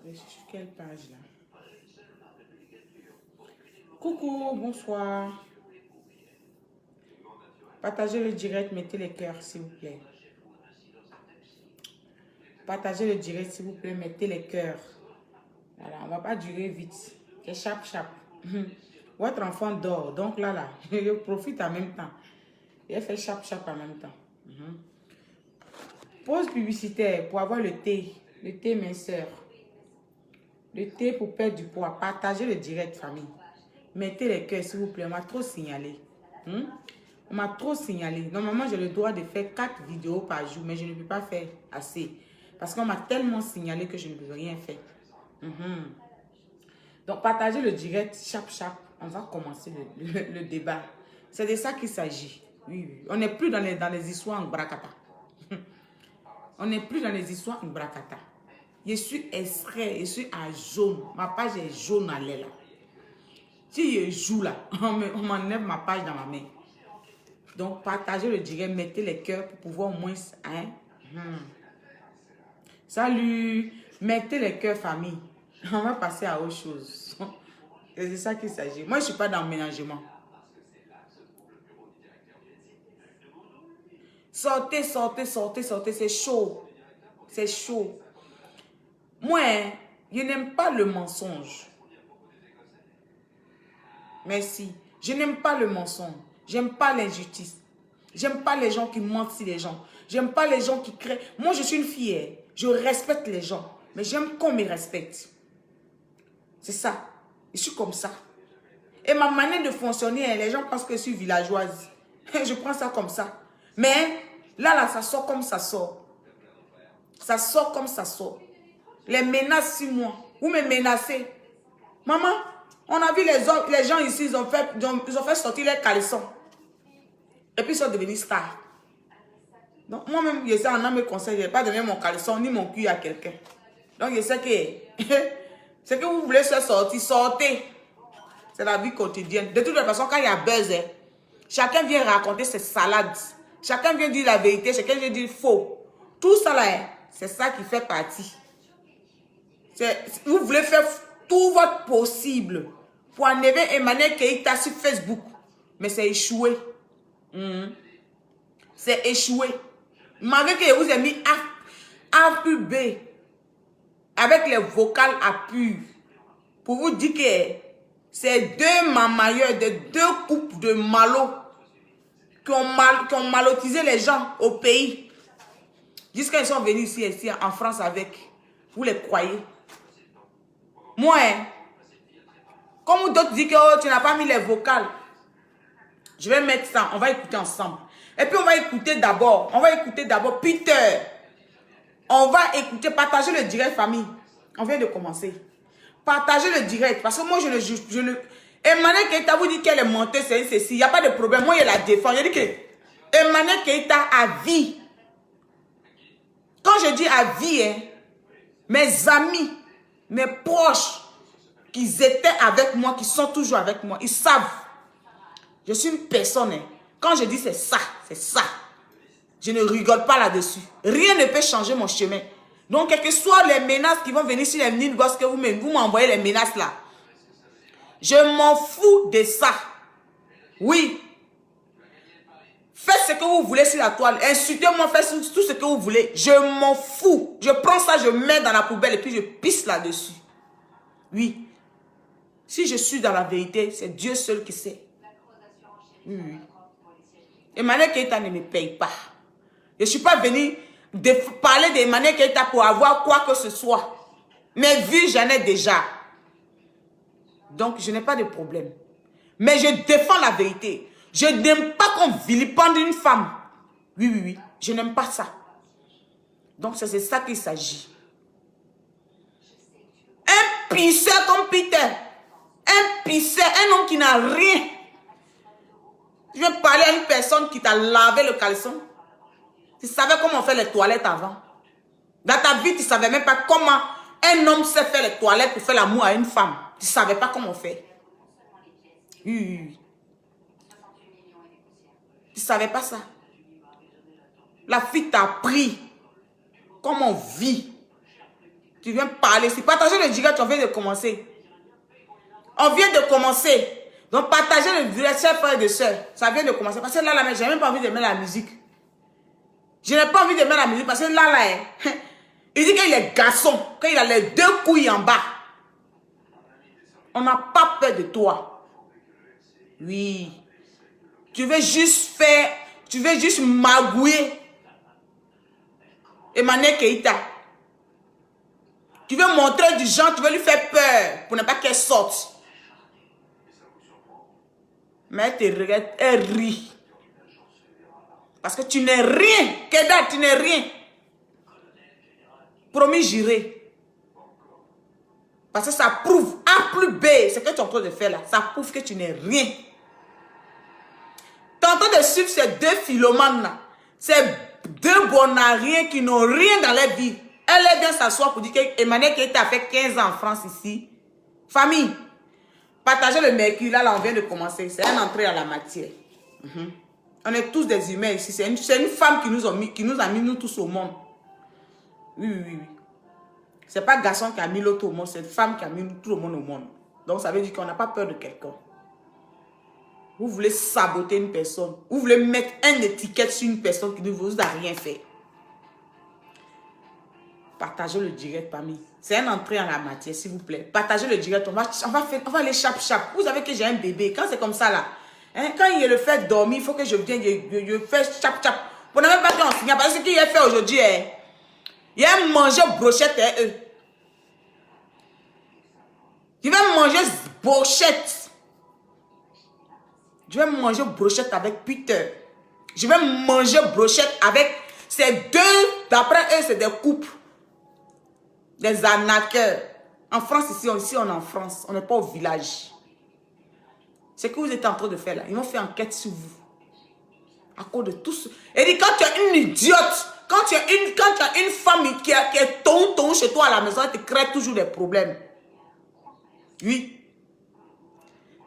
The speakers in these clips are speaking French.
Je suis sur quelle page là? Coucou, bonsoir. Partagez le direct, mettez les cœurs s'il vous plaît. Partagez le direct s'il vous plaît, mettez les cœurs. Voilà, on va pas durer vite. C'est chap chap. Votre enfant dort, donc là, je profite en même temps. Et fait chap chap en même temps. Pause publicitaire pour avoir le thé minceur. Le thé pour perdre du poids. Partagez le direct, famille. Mettez les cœurs, s'il vous plaît. On m'a trop signalé. On m'a trop signalé. Normalement, j'ai le droit de faire 4 vidéos par jour, mais je ne peux pas faire assez. Parce qu'on m'a tellement signalé que je ne peux rien faire. Donc, partagez le direct, chap chap. On va commencer le débat. C'est de ça qu'il s'agit. Oui, oui. On n'est plus dans les histoires en bracata. On n'est plus dans les histoires en bracata. Je suis extrait, je suis à jaune. Ma page est jaune à l'aile. Si je joue là, on m'enlève ma page dans ma main. Donc, partagez le direct, mettez les cœurs pour pouvoir au moins... Salut! Mettez les cœurs, famille. On va passer à autre chose. C'est de ça qu'il s'agit. Moi, je ne suis pas dans le ménagement. Sortez, sortez, sortez, sortez. C'est chaud. C'est chaud. Moi, je n'aime pas le mensonge. Merci. Je n'aime pas le mensonge. J'aime pas l'injustice. J'aime pas les gens qui mentent sur les gens. J'aime pas les gens qui créent. Moi, je suis une fille. Je respecte les gens. Mais j'aime qu'on me respecte. C'est ça. Je suis comme ça. Et ma manière de fonctionner, les gens pensent que je suis villageoise. Je prends ça comme ça. Mais là, ça sort comme ça sort. Ça sort comme ça sort. Les menaces sur moi. Vous me menacez. Maman, on a vu les gens ici, ils ont fait sortir les caleçons. Et puis ils sont devenus stars. Donc moi-même, je sais, on a mes conseils, je n'ai pas donné mon caleçon ni mon cul à quelqu'un. Donc je sais que ce que vous voulez faire sortir, sortez. C'est la vie quotidienne. De toute façon, quand il y a buzz, chacun vient raconter ses salades. Chacun vient dire la vérité, chacun vient dire faux. Tout ça là, c'est ça qui fait partie. Vous voulez faire tout votre possible pour enlever Emmanuel Keïta sur Facebook. Mais c'est échoué. C'est échoué. Malgré que je vous ai mis A plus B avec les vocales à pu pour vous dire que c'est deux mamailleurs, deux couples de malots qui ont malotisé les gens au pays. Jusqu'à ils sont venus ici en France avec. Vous les croyez? Moi, comme d'autres disent que oh, tu n'as pas mis les vocales, je vais mettre ça, on va écouter ensemble. Et puis on va écouter d'abord, Peter. On va écouter, partager le direct, famille. On vient de commencer. Partagez le direct, parce que moi je ne... Emmanuel Keïta vous dit qu'elle est montée, c'est ceci, il n'y a pas de problème. Moi je la défends. Je dis que Emmanuel Keïta a vie. Quand je dis à vie, mes amis, mes proches, qui étaient avec moi, qui sont toujours avec moi, ils savent. Je suis une personne. Quand je dis c'est ça, c'est ça. Je ne rigole pas là-dessus. Rien ne peut changer mon chemin. Donc, quelles que soient les menaces qui vont venir sur les mines que vous m'envoyez les menaces là. Je m'en fous de ça. Oui. Faites ce que vous voulez sur la toile. Insultez-moi, faites tout ce que vous voulez. Je m'en fous. Je prends ça, je mets dans la poubelle et puis je pisse là-dessus. Oui. Si je suis dans la vérité, c'est Dieu seul qui sait. Oui. Emmanuel Keïta ne me paye pas. Je ne suis pas venu parler d'Emmanuel Keïta pour avoir quoi que ce soit. Mes vues, j'en ai déjà. Donc, je n'ai pas de problème. Mais je défends la vérité. Je n'aime pas qu'on vilipende une femme. Oui, oui, oui. Je n'aime pas ça. Donc, c'est ça qu'il s'agit. Un pisseur comme Peter. Un pisseur, un homme qui n'a rien. Je vais parler à une personne qui t'a lavé le caleçon. Tu savais comment on fait les toilettes avant. Dans ta vie, tu ne savais même pas comment un homme sait faire les toilettes pour faire l'amour à une femme. Tu ne savais pas comment on fait. Oui. Tu ne savais pas ça. La fille t'a appris comment on vit. Tu viens parler. Si partager le direct, on vient de commencer. On vient de commencer. Donc, partager le direct, chers frères et sœurs. Ça vient de commencer. Parce que là, j'ai même pas envie de mettre la musique. Je n'ai pas envie de mettre la musique parce que là, il dit qu'il est garçon. Quand il a les deux couilles en bas. On n'a pas peur de toi. Oui. Tu veux juste faire, tu veux juste magouiller. Emmanuel Keïta. Tu veux montrer du genre, tu veux lui faire peur pour ne pas qu'elle sorte. Mais elle te regarde, elle rit. Parce que tu n'es rien. Keda, tu n'es rien. Promis, j'irai. Parce que ça prouve, A plus B, ce que tu es en train de faire là, ça prouve que tu n'es rien. Tu es en train de suivre ces deux philomanes là, ces deux bonariens qui n'ont rien dans leur vie. Elle vient s'asseoir pour dire qu'Emmanuel qui a fait 15 ans en France ici. Famille, partagez le mercure, là on vient de commencer. C'est un entrée à la matière. On est tous des humains ici. C'est une femme qui nous a mis nous tous au monde. Oui. C'est pas garçon qui a mis l'autre au monde, c'est une femme qui a mis tout le monde au monde. Donc ça veut dire qu'on n'a pas peur de quelqu'un. Vous voulez saboter une personne. Vous voulez mettre une étiquette sur une personne qui ne vous a rien fait. Partagez le direct parmi. C'est un entrée en la matière, s'il vous plaît. Partagez le direct. On va aller chap. Vous savez que j'ai un bébé. Quand c'est comme ça là, hein, quand il le fait dormir, il faut que je vienne, je fais chap. Vous n'avez pas fait en signal. Parce que ce qu'il a fait aujourd'hui, il a mangé brochette. Il va manger brochette. Je vais manger brochette avec Peter. Je vais manger brochette avec ces deux. D'après eux, c'est des couples. Des arnaqueurs. En France, ici on est en France. On n'est pas au village. C'est ce que vous êtes en train de faire là. Ils vont faire enquête sur vous. À cause de tout ce... Et dit, quand tu es une idiote, quand tu as une femme qui est ton chez toi à la maison, elle te crée toujours des problèmes. Oui.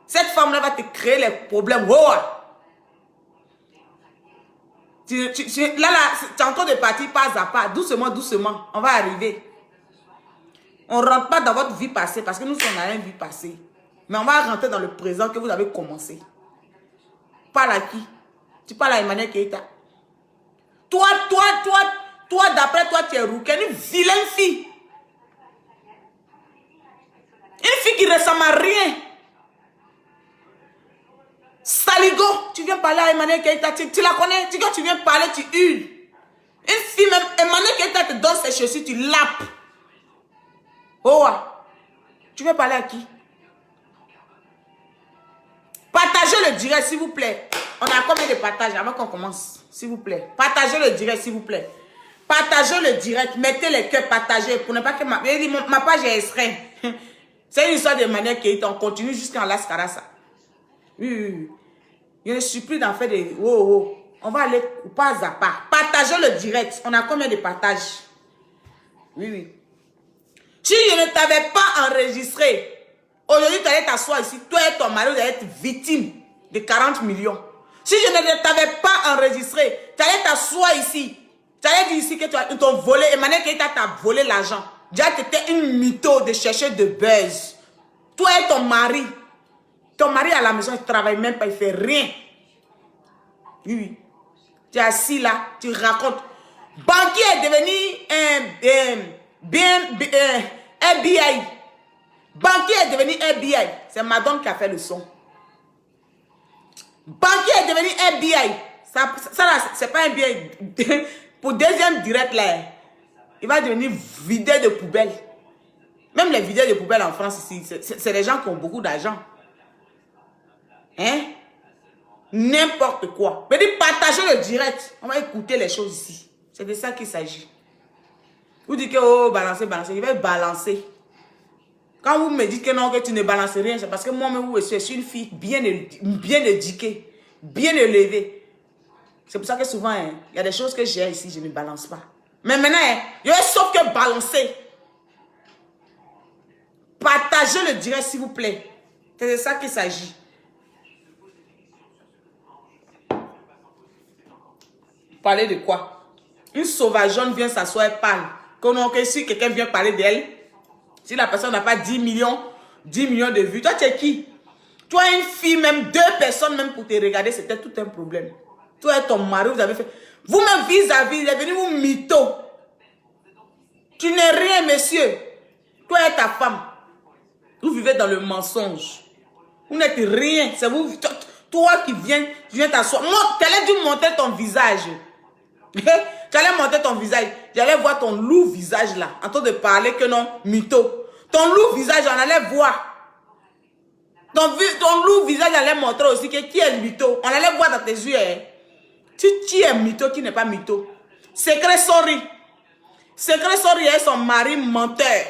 Cette femme-là va te créer les problèmes. Oh. Là, tu es en train de partir pas à pas. Doucement. On va arriver. On ne rentre pas dans votre vie passée parce que nous sommes dans une vie passée. Mais on va rentrer dans le présent que vous avez commencé. Parle à qui? Tu parles à Emmanuel Keïta. Toi, d'après toi, tu es rouquin. Une vilaine fille. Une fille qui ne ressemble à rien. Saligo, tu viens parler à Emmanuel Keïta. Tu la connais? Quand tu viens parler, tu hurles. Une fille, même Emmanuel Keïta te donne ses chaussures, tu lapes. Oh, tu veux parler à qui? Partagez le direct, s'il vous plaît. On a combien de partages avant qu'on commence? S'il vous plaît. Partagez le direct, s'il vous plaît. Partagez le direct. Mettez les cœurs, partagez. Pour ne pas que ma page est restreinte. C'est une histoire de manière qui on continue jusqu'en Las Carasa. Oui. Je ne suis plus d'en faire des... Oh. On va aller pas à pas. Partagez le direct. On a combien de partages? Oui. Si je ne t'avais pas enregistré, aujourd'hui tu allais t'asseoir ici, toi et ton mari, vous allez être victime de 40 millions. Si je ne t'avais pas enregistré, tu allais t'asseoir ici. Tu allais dire ici que tu t'ont volé. Emmanuel Keïta t'a volé l'argent. Déjà, tu étais une mytho de chercher de buzz. Toi et ton mari. Ton mari à la maison, il ne travaille même pas, il ne fait rien. Oui. Tu es assis là, tu racontes. Banquier est devenu FBI. Banquier est devenu FBI. C'est Madame qui a fait le son. Banquier est devenu FBI. Ça là, c'est pas un bien. Pour deuxième direct là, il va devenir videur de poubelle. Même les videurs de poubelle en France ici, c'est des gens qui ont beaucoup d'argent. Hein? N'importe quoi. Mais partagez le direct. On va écouter les choses ici. C'est de ça qu'il s'agit. Vous dites que oh, balancer. Je vais balancer. Quand vous me dites que non, que tu ne balances rien, c'est parce que moi-même, je suis une fille bien éduquée, bien élevée. C'est pour ça que souvent, il y a des choses que j'ai ici, je ne balance pas. Mais maintenant, il y a sauf que balancer. Partagez le direct, s'il vous plaît. C'est de ça qu'il s'agit. Parler de quoi? Une sauvageonne vient s'asseoir et parle. Que si quelqu'un vient parler d'elle, si la personne n'a pas 10 millions de vues, toi tu es qui? Toi une fille, même 2 personnes même pour te regarder, c'était tout un problème. Toi et ton mari, vous avez fait... Vous-même vis-à-vis, il est venu vous mytho. Tu n'es rien, monsieur. Toi et ta femme, vous vivez dans le mensonge. Vous n'êtes rien. C'est vous, toi qui viens t'asseoir. Moi, tu allais dû montrer ton visage. Tu allais montrer ton visage. J'allais voir ton lourd visage là, en train de parler que non, mytho. Ton lourd visage, on allait voir. Ton lourd visage allait montrer aussi que qui est mytho. On allait voir dans tes yeux. Qui est mytho, qui n'est pas mytho. Secret Sorry. Secret Sorry est son mari menteur.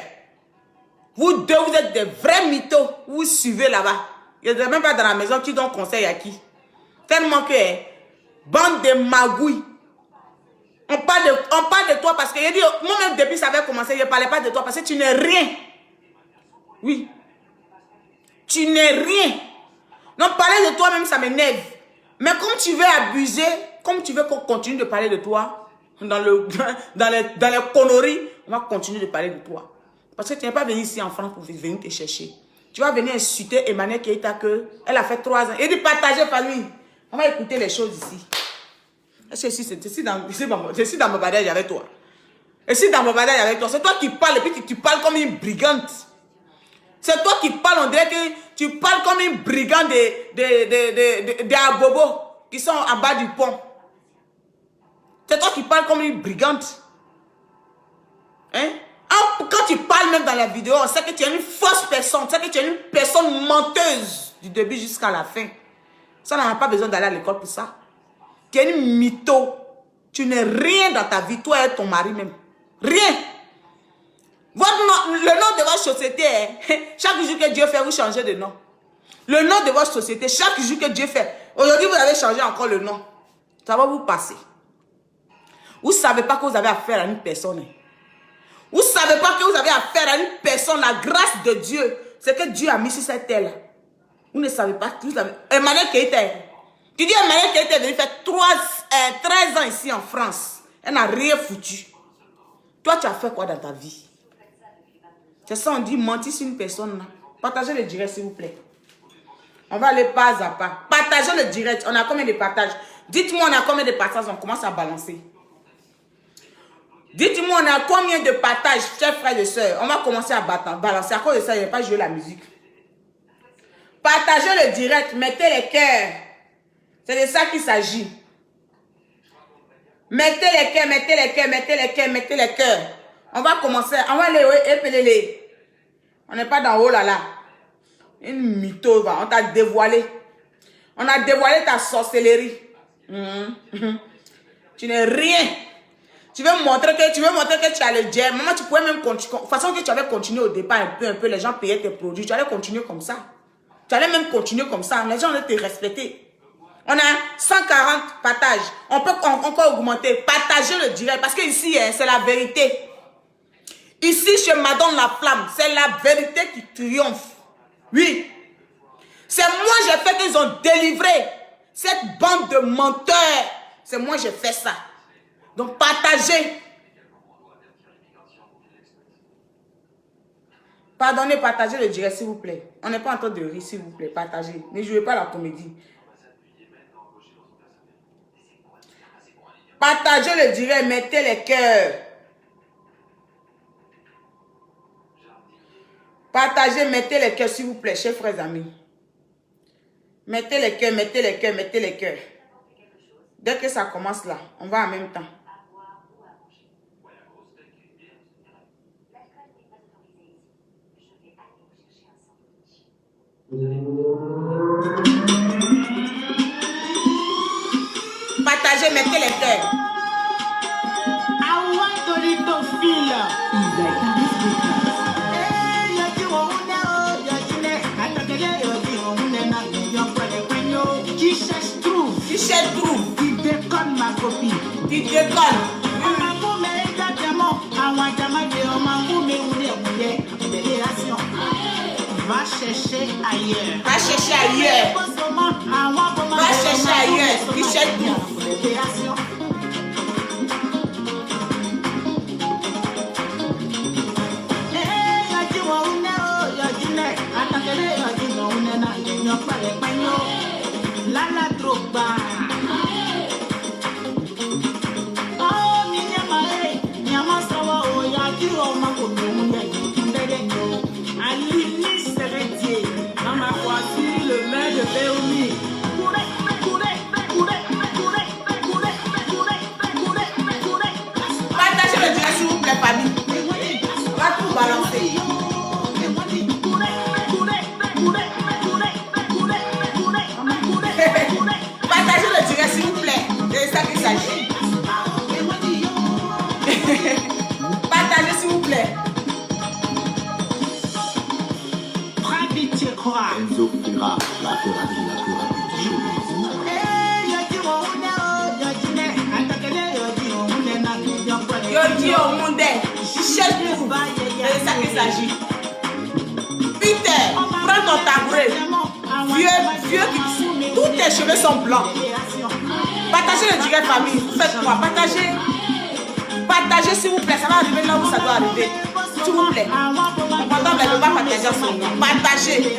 Vous deux, vous êtes des vrais mythos. Vous suivez là-bas. Il n'y a même pas dans la maison qui donne conseil à qui. Tellement que, bande de magouilles. On parle de toi parce que, moi-même depuis ça avait commencé, je ne parlais pas de toi parce que tu n'es rien. Oui. Tu n'es rien. Donc, parler de toi-même, ça m'énerve. Mais comme tu veux abuser, comme tu veux qu'on continue de parler de toi, dans les conneries, on va continuer de parler de toi. Parce que tu n'es pas venu ici en France pour venir te chercher. Tu vas venir insulter Emmanuel Keita que elle a fait 3 ans. Et de partager par lui. On va écouter les choses ici. Est-ce que c'est dans mon badage avec toi? Et si dans mon badage avec toi, c'est toi qui parles et puis tu parles comme une brigande. C'est toi qui parles, on dirait que tu parles comme une brigande des abobos qui sont en bas du pont. C'est toi qui parles comme une brigande. Hein? Quand tu parles même dans la vidéo, on sait que tu es une fausse personne. On sait que tu es une personne menteuse du début jusqu'à la fin. Ça, on n'a pas besoin d'aller à l'école pour ça. Tu es une mytho. Tu n'es rien dans ta vie, toi et ton mari même. Rien. Le nom de votre société est, chaque jour que Dieu fait, vous changez de nom. Le nom de votre société, chaque jour que Dieu fait, aujourd'hui vous avez changé encore le nom. Ça va vous passer. Vous ne savez pas que vous avez affaire à une personne. Vous ne savez pas que vous avez affaire à une personne. La grâce de Dieu, c'est que Dieu a mis sur cette terre. Vous ne savez pas. Emmanuel Keita. Tu dis Emmanuel Keita est venu faire 13 ans ici en France. Elle n'a rien foutu. Toi, tu as fait quoi dans ta vie? C'est ça, on dit mentir sur une personne. Là. Partagez le direct, s'il vous plaît. On va aller pas à pas. Partagez le direct. On a combien de partages? Dites-moi, on a combien de partages? On commence à balancer. Dites-moi, on a combien de partages, chers frères et sœurs? On va commencer à balancer. À cause de ça, je n'ai pas joué la musique. Partagez le direct. Mettez les cœurs. C'est de ça qu'il s'agit. Mettez les cœurs, mettez les cœurs, mettez les cœurs, mettez les cœurs. On va commencer. On va les épeler. On n'est pas dans haut là. Une mytho, on t'a dévoilé. On a dévoilé ta sorcellerie. Tu n'es rien. Tu veux montrer que tu as le jet. Maman, tu pouvais même continuer. De toute façon que tu avais continué au départ un peu, les gens payaient tes produits. Tu allais continuer comme ça. Tu allais même continuer comme ça. Les gens allaient te respecter. On a 140 partages. On peut encore augmenter. Partagez le direct. Parce que ici, c'est la vérité. Ici, chez Madame la Flamme, c'est la vérité qui triomphe. Oui. C'est moi j'ai fait qu'ils ont délivré cette bande de menteurs. C'est moi j'ai fait ça. Donc partagez. Pardonnez, partagez le direct s'il vous plaît. On n'est pas en train de rire s'il vous plaît. Partagez. Ne jouez pas la comédie. Partagez le direct. Mettez les cœurs. Partagez, mettez les cœurs s'il vous plaît, chers frères amis. Mettez les cœurs, mettez les cœurs, mettez les cœurs. Dès que ça commence là, on va en même temps. Partagez, mettez les cœurs. Qui cherche trouve. Qui déconne ma copine. Qui déconne. Va chercher ailleurs. Va chercher ailleurs. Va chercher ailleurs. Qui cherche trouve. Partagez le direct s'il vous plaît, famille. On va tout balancer. Partagez le direct s'il vous plaît. C'est ça qu'il s'agit. Partagez s'il vous plaît. Enzo Ferra, la Ferrari la plus rapide du showbiz. Yo au monde, il cherche tout. C'est ça qu'il s'agit. Peter, prends ton tabouret. Vieux, tous tes cheveux sont blancs. Partagez le direct, famille. Faites-moi, partagez. Partagez s'il vous plaît, ça va arriver là où ça doit arriver. S'il vous plaît. Mon portable ne peut pas partager son nom. Partagez.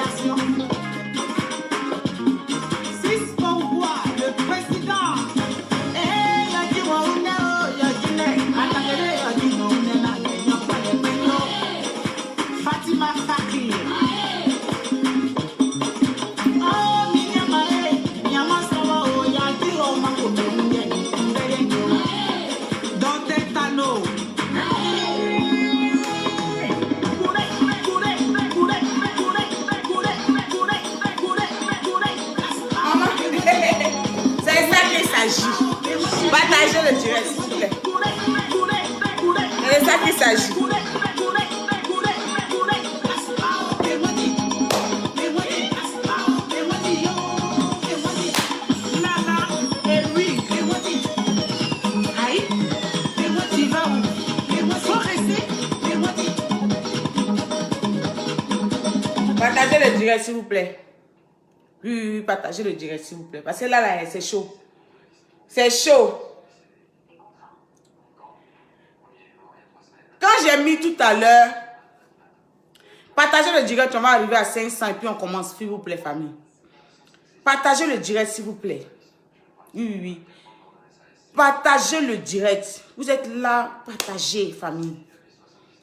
Partagez le direct, s'il vous plaît. C'est ça qu'il s'agit. Partagez le direct, s'il vous plaît. Oui, partagez le direct, s'il vous plaît. Parce que là, c'est chaud. C'est chaud. Quand j'ai mis tout à l'heure, partagez le direct, on va arriver à 500 et puis on commence, s'il vous plaît, famille. Partagez le direct, s'il vous plaît. Oui. Partagez le direct. Vous êtes là, partagez, famille.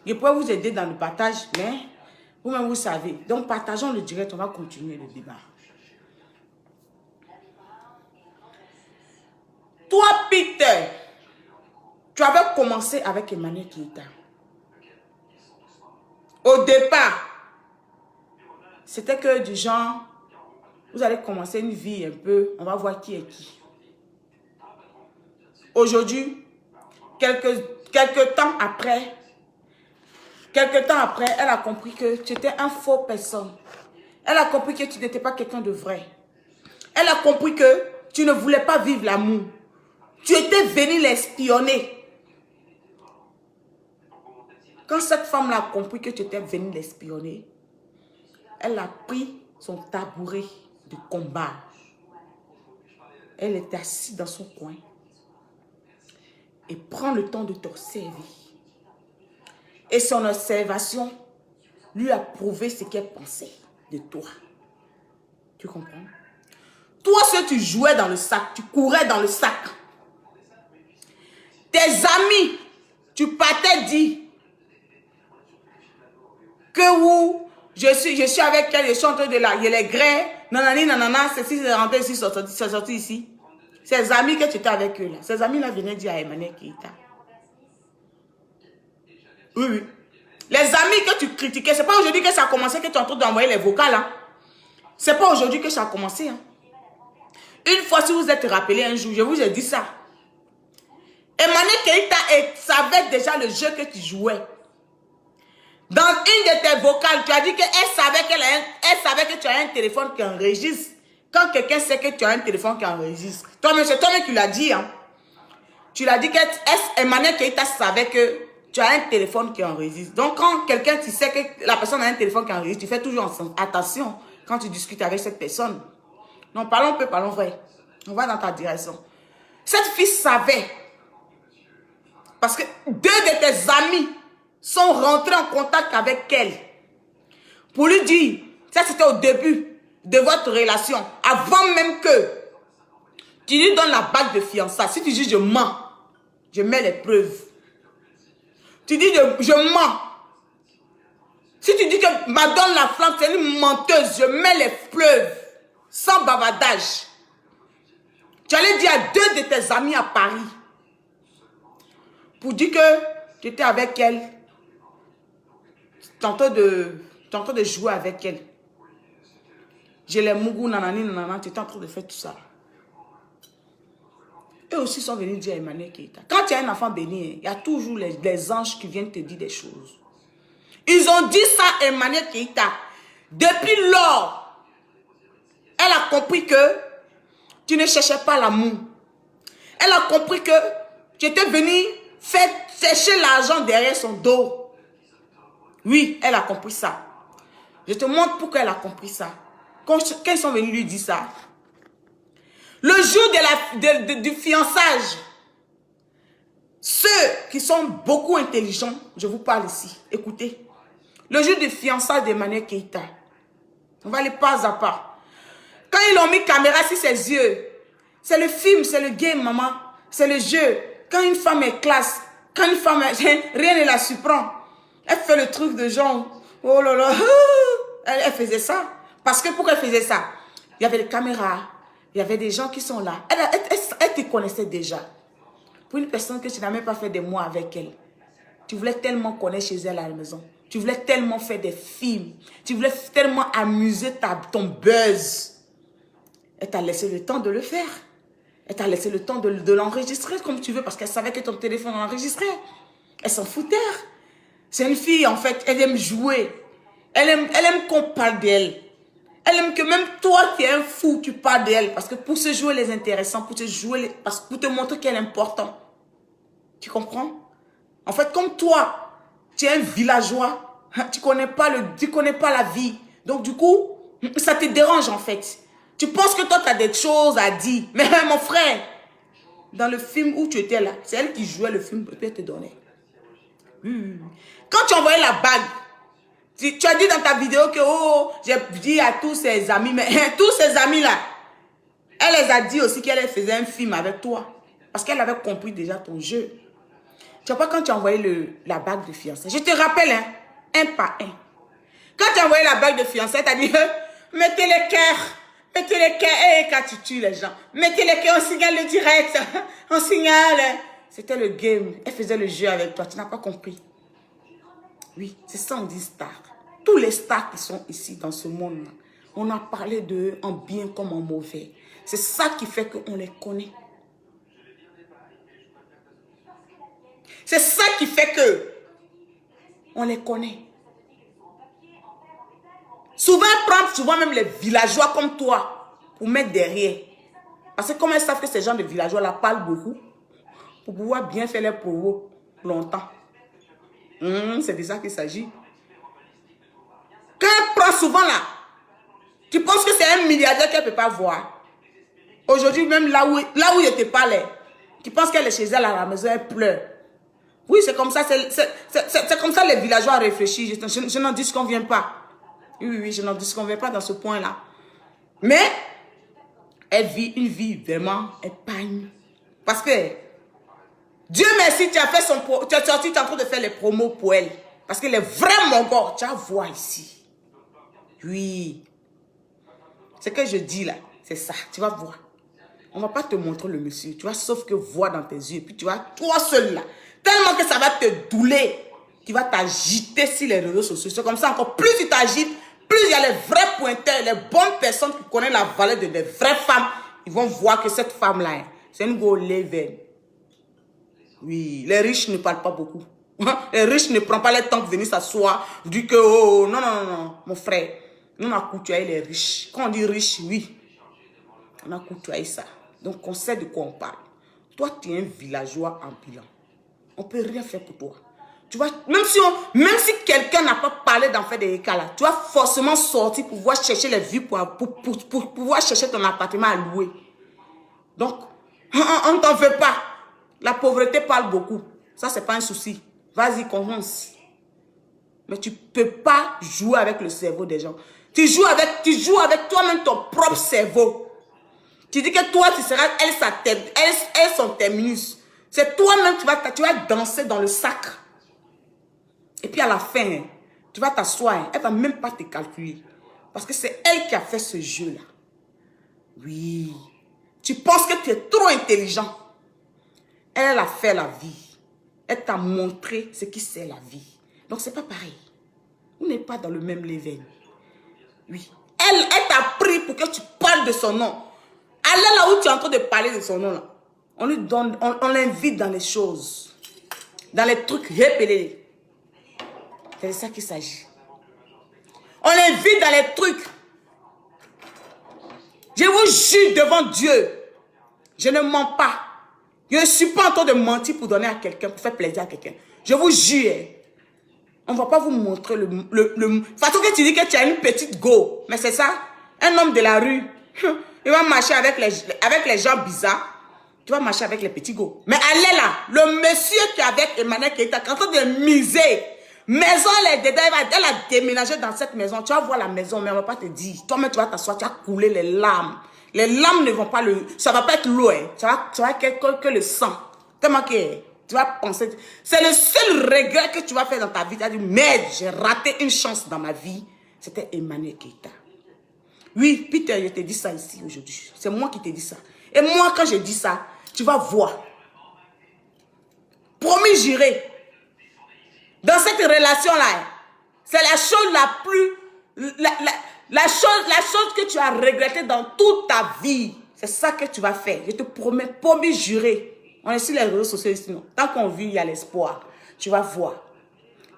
Je pourrais vous aider dans le partage, mais vous-même, vous savez. Donc, partageons le direct, on va continuer le débat. Toi, Peter, tu avais commencé avec Emmanuel Keïta. Au départ, c'était que du genre, vous allez commencer une vie un peu, on va voir qui est qui. Aujourd'hui, quelques temps après, elle a compris que tu étais un faux personne. Elle a compris que tu n'étais pas quelqu'un de vrai. Elle a compris que tu ne voulais pas vivre l'amour. Tu étais venu l'espionner. Quand cette femme a compris que tu étais venu l'espionner, elle a pris son tabouret de combat. Elle était assise dans son coin et prend le temps de t'observer. Et son observation lui a prouvé ce qu'elle pensait de toi. Tu comprends? Toi, si tu jouais dans le sac, tu courais dans le sac. Tes amis, tu partais dire que je suis avec elle, je suis en train de la, il y a les grès, nanani, nanana, ceci, c'est rentré ici, c'est sorti ici. Ces amis que tu étais avec eux là, ces amis-là venaient dire à Emmanuel Keïta. Oui. Les amis que tu critiquais, c'est pas aujourd'hui que ça a commencé, que tu es en train d'envoyer les vocales. Hein. C'est pas aujourd'hui que ça a commencé. Hein. Une fois, si vous êtes rappelé un jour, je vous ai dit ça. Emmanuel Keïta savait déjà le jeu que tu jouais. Dans une de tes vocales, tu as dit qu'elle savait que tu as un téléphone qui enregistre. Quand quelqu'un sait que tu as un téléphone qui enregistre, toi-même, c'est toi-même qui l'as dit. Hein. Tu l'as dit que Emmanuel Keïta savait que tu as un téléphone qui enregistre. Donc, quand quelqu'un, tu sais que la personne a un téléphone qui enregistre, tu fais toujours attention quand tu discutes avec cette personne. Non, parlons peu, parlons vrai. On va dans ta direction. Cette fille savait. Parce que deux de tes amis sont rentrés en contact avec elle. Pour lui dire, ça c'était au début de votre relation, avant même que tu lui donnes la bague de fiançailles. Si tu dis je mens, je mets les preuves. Tu dis je mens. Si tu dis que Madame la flamme, c'est une menteuse, je mets les preuves. Sans bavardage. Tu allais dire à 2 de tes amis à Paris. Pour dire que tu étais avec elle. Tu es en train de jouer avec elle. J'ai les mougou, nanani, nanana, tu étais en train de faire tout ça. Eux aussi sont venus dire à Emmanuel Keita. Quand tu as un enfant béni, il y a toujours les anges qui viennent te dire des choses. Ils ont dit ça à Emmanuel Keita. Depuis lors, elle a compris que tu ne cherchais pas l'amour. Elle a compris que tu étais venu faire chercher l'argent derrière son dos. Oui, elle a compris ça. Je te montre pourquoi elle a compris ça. Quand ils sont venus lui dire ça, le jour du fiançage, ceux qui sont beaucoup intelligents, je vous parle ici, écoutez. Le jour du fiançage d'Emmanuel Keita, on va aller pas à pas. Quand ils ont mis caméra sur ses yeux, c'est le film, c'est le game, maman. C'est le jeu. Quand une femme est classe, quand une femme est... rien ne la surprend. Elle fait le truc de genre, oh là là, elle faisait ça. Parce que pourquoi elle faisait ça? Il y avait les caméras, il y avait des gens qui sont là. Elle te connaissait déjà. Pour une personne que tu n'as même pas fait des mois avec elle, tu voulais tellement connaître chez elle à la maison. Tu voulais tellement faire des films. Tu voulais tellement amuser ton buzz. Elle t'a laissé le temps de le faire. Elle t'a laissé le temps de l'enregistrer comme tu veux parce qu'elle savait que ton téléphone l'enregistrait. Elle s'en foutait. C'est une fille, en fait, elle aime jouer. Elle aime qu'on parle d'elle. Elle aime que même toi qui es un fou, tu parles d'elle. Parce que pour se jouer les intéressants, pour te montrer qu'elle est importante. Tu comprends? En fait, comme toi, tu es un villageois, tu connais pas la vie. Donc du coup, ça te dérange en fait. Tu penses que toi, tu as des choses à dire. Mais mon frère, dans le film où tu étais là, c'est elle qui jouait le film, elle te donnait. Quand tu envoyais la bague, tu as dit dans ta vidéo que oh, j'ai dit à tous ses amis, mais tous ses amis là, elle les a dit aussi qu'elle faisait un film avec toi. Parce qu'elle avait compris déjà ton jeu. Tu vois pas quand tu as envoyé la bague de fiançailles. Je te rappelle, hein, un par un. Quand tu as envoyé la bague de fiançailles, tu as dit, mettez les cœurs. Mettez les cœurs. Et quand tu tues les gens, mettez les cœurs, on signale le direct. On signale. C'était le game. Elle faisait le jeu avec toi. Tu n'as pas compris. Oui, c'est ça on dit star. Tous les stars qui sont ici dans ce monde, on a parlé d'eux en bien comme en mauvais. C'est ça qui fait qu'on les connaît. C'est ça qui fait que on les connaît. Souvent, elles prennent même les villageois comme toi pour mettre derrière. Parce que comme elles savent que ces gens de villageois-là parlent beaucoup, pour pouvoir bien faire les promos longtemps. C'est de ça qu'il s'agit. Quand elle prend souvent là, tu penses que c'est un milliardaire qu'elle ne peut pas voir. Aujourd'hui, même là où je te parlais, tu penses qu'elle est chez elle à la maison, elle pleure. Oui, c'est comme ça, c'est comme ça les villageois réfléchissent. Je n'en disconviens pas. Oui, je n'en disconviens pas dans ce point-là. Mais, elle vit une vie vraiment épargne. Parce que, Dieu merci, tu as sorti, tu es en train de faire les promos pour elle. Parce qu'elle est vraiment bonne. Tu vas voir ici. Oui. Ce que je dis là, c'est ça. Tu vas voir. On ne va pas te montrer le monsieur. Tu vas sauf que voir dans tes yeux. Puis tu vas, toi seul là. Tellement que ça va te douler. Tu vas t'agiter sur les réseaux sociaux. C'est comme ça encore. Plus tu t'agites, plus il y a les vrais pointeurs, les bonnes personnes qui connaissent la valeur de des vraies femmes. Ils vont voir que cette femme-là, c'est une go level. Oui, les riches ne parlent pas beaucoup. Les riches ne prennent pas le temps de venir s'asseoir. Dire que, oh, non, non, non, mon frère. Nous, on a côtoyé les riches. Quand on dit riche, oui. On a côtoyé ça. Donc, on sait de quoi on parle. Toi, tu es un villageois en bilan. On ne peut rien faire pour toi. Tu vois, même si quelqu'un n'a pas parlé d'en faire des cas là, tu vas forcément sortir pour pouvoir chercher les vues, pour pouvoir chercher ton appartement à louer. Donc, on ne t'en veut pas. La pauvreté parle beaucoup. Ça, ce n'est pas un souci. Vas-y, commence. Mais tu ne peux pas jouer avec le cerveau des gens. Tu joues avec toi-même ton propre cerveau. Tu dis que toi, tu seras elle son terminus. C'est toi-même, tu vas danser dans le sac. Et puis à la fin, tu vas t'asseoir. Elle ne va même pas te calculer. Parce que c'est elle qui a fait ce jeu-là. Oui. Tu penses que tu es trop intelligent. Elle a fait la vie. Elle t'a montré ce qui c'est la vie. Donc c'est pas pareil. Vous n'êtes pas dans le même level. Oui. Elle t'a pris pour que tu parles de son nom. Allez là où tu es en train de parler de son nom là. On lui donne, on l'invite dans les choses. Dans les trucs répétés. C'est de ça qu'il s'agit. On l'invite dans les trucs. Je vous jure devant Dieu. Je ne mens pas. Je ne suis pas en train de mentir pour donner à quelqu'un, pour faire plaisir à quelqu'un. Je vous jure. On ne va pas vous montrer le... Façon que tu dis que tu as une petite go. Mais c'est ça. Un homme de la rue. Il va marcher avec les gens bizarres. Tu vas marcher avec les petits go. Mais allez là. Le monsieur qui est avec Emmanuel qui est en train de miser. Maison, elle est dedans. Elle a déménagé dans cette maison. Tu vas voir la maison, mais on ne va pas te dire. Toi-même, tu vas t'asseoir, tu vas couler les larmes. Les larmes ne vont pas ça va pas être l'eau. Hein. Ça va être que le sang. Tellement que tu vas penser. C'est le seul regret que tu vas faire dans ta vie. Tu vas dire, merde, j'ai raté une chance dans ma vie. C'était Emmanuel Keita. Oui, Peter, je te dis ça ici aujourd'hui. C'est moi qui te dis ça. Et moi, quand je dis ça, tu vas voir. Promis, juré. Dans cette relation-là, c'est la chose la plus... La chose que tu as regrettée dans toute ta vie, c'est ça que tu vas faire. Je te promets, promis, juré. On est sur les réseaux sociaux ici, non? Tant qu'on vit, il y a l'espoir. Tu vas voir.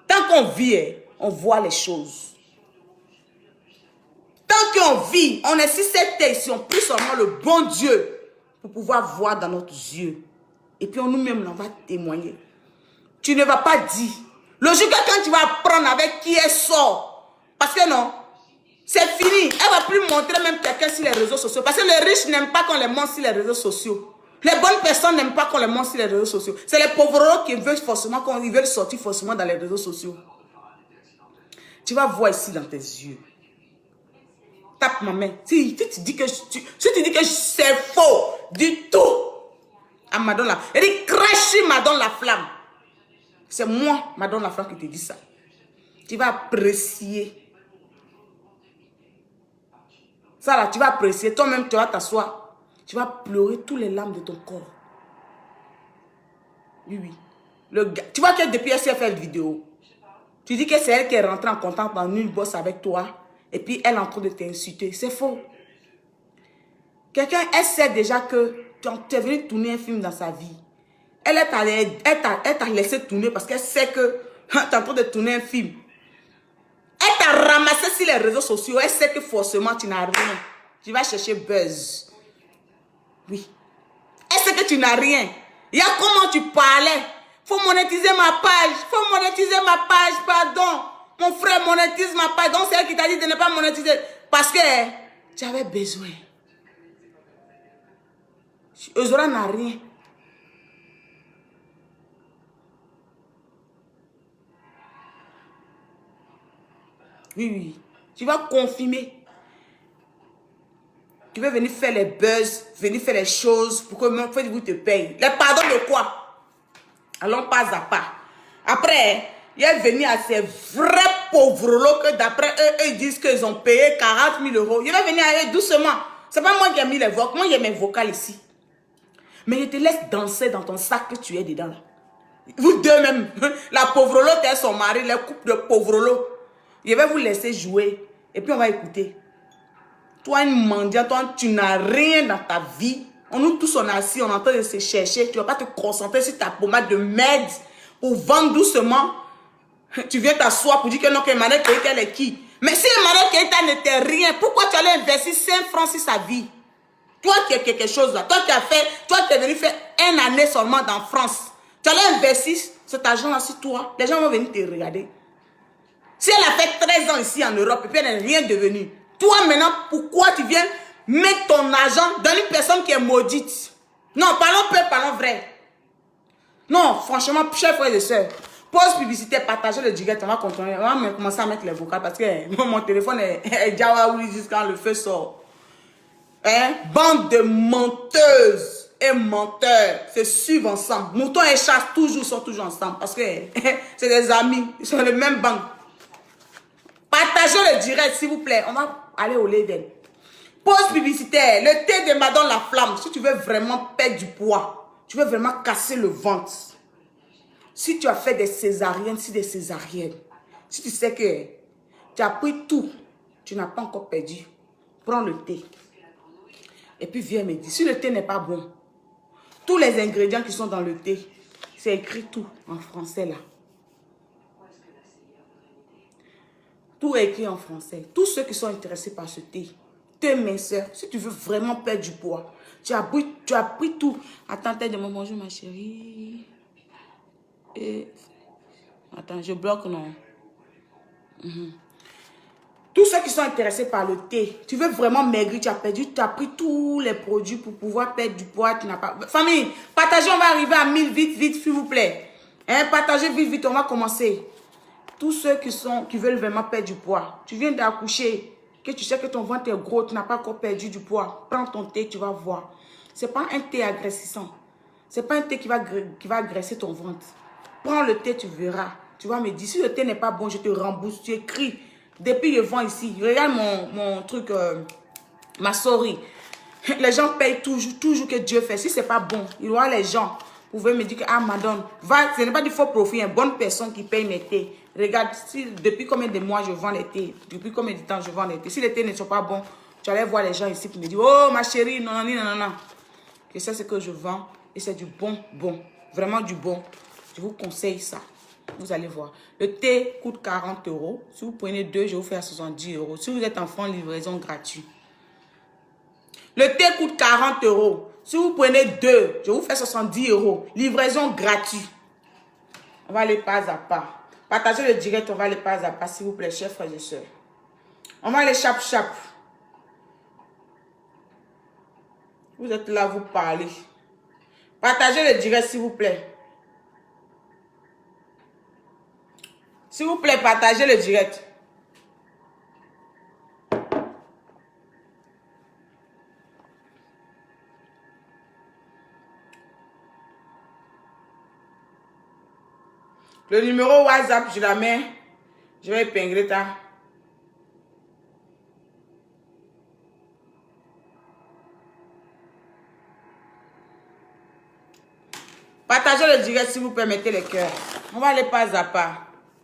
Tant qu'on vit, on voit les choses. Tant qu'on vit, on est sur cette terre ici, on prie seulement le bon Dieu pour pouvoir voir dans notre yeux. Et puis nous-mêmes, on va témoigner. Tu ne vas pas dire. Le jour que quand tu vas apprendre avec qui elle sort, parce que non, c'est fini. Elle ne va plus montrer même quelqu'un sur les réseaux sociaux. Parce que les riches n'aiment pas qu'on les montre sur les réseaux sociaux. Les bonnes personnes n'aiment pas qu'on les montre sur les réseaux sociaux. C'est les pauvres qui veulent forcément, qu'on veulent sortir forcément dans les réseaux sociaux. Tu vas voir ici dans tes yeux. Tape ma main. Si tu dis que c'est faux, du tout. À Madone la... Elle dit, crache Madone la flamme. C'est moi, Madone la flamme, qui te dit ça. Tu vas apprécier. Ça là, tu vas apprécier. Toi-même, tu vas t'asseoir. Tu vas pleurer tous les larmes de ton corps. Oui, oui. Le gars, tu vois que depuis elle s'est fait une vidéo. Tu dis que c'est elle qui est rentrée en contact dans une bosse avec toi. Et puis elle est en train de t'insulter. C'est faux. Quelqu'un, elle sait déjà que tu es venu tourner un film dans sa vie. Elle t'a laissé tourner parce qu'elle sait que tu es en train de tourner un film. Elle t'a ramassé sur les réseaux sociaux. Elle sait que forcément tu n'as rien. Tu vas chercher buzz. Oui. Elle sait que tu n'as rien. Il y a comment tu parlais. Faut monétiser ma page. Faut monétiser ma page. Pardon. Mon frère monétise ma page. Donc c'est elle qui t'a dit de ne pas monétiser. Parce que tu avais besoin. Eusora n'a rien. Oui, oui. Tu vas confirmer. Tu veux venir faire les buzz, venir faire les choses pour que vous te paye. Les pardons de quoi? Allons pas à pas. Après, il est venu à ces vrais pauvres lots que d'après eux, ils disent qu'ils ont payé 40 000 euros. Il va venir à eux doucement. C'est pas moi qui ai mis les vocaux. Moi, il y a mes vocales ici. Mais je te laisse danser dans ton sac que tu es dedans. Là. Vous deux même. La pauvre lot et son mari, les couples de pauvres lots. Je vais vous laisser jouer. Et puis on va écouter. Toi, une mendiante, toi, tu n'as rien dans ta vie. Nous tous, on est assis, on est en train de se chercher. Tu ne vas pas te concentrer sur ta pommade de merde pour vendre doucement. Tu viens t'asseoir pour dire que non, que Emmanuel Keita, elle est qui? Mais si Emmanuel Keita n'était rien, pourquoi tu allais investir 5 francs sur sa vie? Toi qui as quelque chose là, toi qui es venu faire 1 année seulement dans France. Tu allais investir cet argent là sur toi. Les gens vont venir te regarder. Si elle a fait 13 ans ici en Europe et puis elle n'est rien devenue. Toi maintenant, pourquoi tu viens mettre ton argent dans une personne qui est maudite? Non, parlons peu, parlons vrai. Non, franchement, chers frères et sœurs, Pause publicitaire, partagez le direct. On va continuer. On va commencer à mettre les vocales parce que mon téléphone est Jawaoui jusqu'à le feu sort. Hein? Bande de menteuses et menteurs se suivent ensemble. Mouton et chasse toujours sont toujours ensemble parce que c'est des amis. Ils sont le même banc. Partagez le direct s'il vous plaît. On va aller au Leven. Pause publicitaire. Le thé de Madame la Flamme. Si tu veux vraiment perdre du poids, tu veux vraiment casser le ventre. Si tu as fait des césariennes, si tu sais que tu as pris tout, tu n'as pas encore perdu, prends le thé. Et puis viens me dire, si le thé n'est pas bon, tous les ingrédients qui sont dans le thé, c'est écrit tout en français là. Tout est écrit en français. Tous ceux qui sont intéressés par ce thé, thé minceur, si tu veux vraiment perdre du poids, tu as pris tout. Attends, t'es de mon bonjour ma chérie. Et... Attends, je bloque, non. Tous ceux qui sont intéressés par le thé, tu veux vraiment maigrir, tu as pris tous les produits pour pouvoir perdre du poids, tu n'as pas... Famille, partagez, on va arriver à 1000 vite, s'il vous plaît. Hein, partagez vite, on va commencer. Tous ceux qui veulent vraiment perdre du poids, tu viens d'accoucher, que tu sais que ton ventre est gros, tu n'as pas encore perdu du poids, prends ton thé, tu vas voir. Ce n'est pas un thé agressissant. Ce n'est pas un thé qui va agresser ton ventre. Prends le thé, tu verras. Tu vas me dire, si le thé n'est pas bon, je te rembourse. Tu écris. Depuis, je vends ici. Regarde mon truc, ma souris. Les gens payent toujours que Dieu fait. Si ce n'est pas bon, il y aura les gens. Vous pouvez me dire que, ah, madame, ce n'est pas du faux profit. Une bonne personne qui paye mes thés. Regarde, depuis combien de mois je vends les thés. Depuis combien de temps je vends les thés. Si les thés ne sont pas bons, tu allais voir les gens ici qui me disent, oh, ma chérie, non. Je sais ce que je vends. Et c'est du bon. Vraiment du bon. Je vous conseille ça. Vous allez voir. Le thé coûte 40 €. Si vous prenez 2, je vous fais à 70 €. Si vous êtes enfant, livraison gratuite. Le thé coûte 40 €. Si vous prenez 2, je vous fais 70 €. Livraison gratuite. On va aller pas à pas. Partagez le direct, on va aller pas à pas, s'il vous plaît, chers frères et sœurs. On va aller chap. Vous êtes là, vous parlez. Partagez le direct, s'il vous plaît. S'il vous plaît, partagez le direct. Le numéro WhatsApp, je la mets. Je vais épingler ça. Partagez le direct si vous permettez les cœurs. On va aller pas à pas.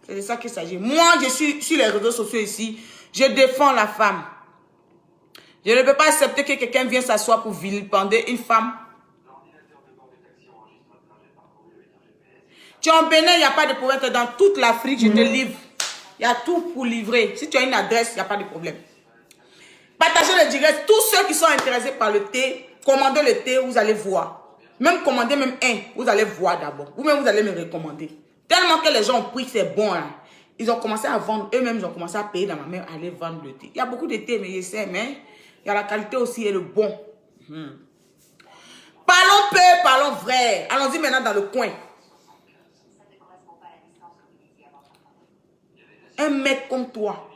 C'est de ça qu'il s'agit. Moi, je suis sur les réseaux sociaux ici. Je défends la femme. Je ne peux pas accepter que quelqu'un vienne s'asseoir pour vilipender une femme. Tu es en Bénin, il n'y a pas de problème. Dans toute l'Afrique, je te livre. Il y a tout pour livrer. Si tu as une adresse, il n'y a pas de problème. Partagez le direct. Tous ceux qui sont intéressés par le thé, commandez le thé, vous allez voir. Même commander même un, vous allez voir d'abord. Vous-même, vous allez me recommander. Tellement que les gens ont pris que c'est bon. Hein. Ils ont commencé à vendre. Eux-mêmes, ils ont commencé à payer dans ma main, aller vendre le thé. Il y a beaucoup de thé, mais je sais, mais il y a la qualité aussi et le bon. Parlons peu, parlons vrai. Allons-y maintenant dans le coin. Un mec comme toi.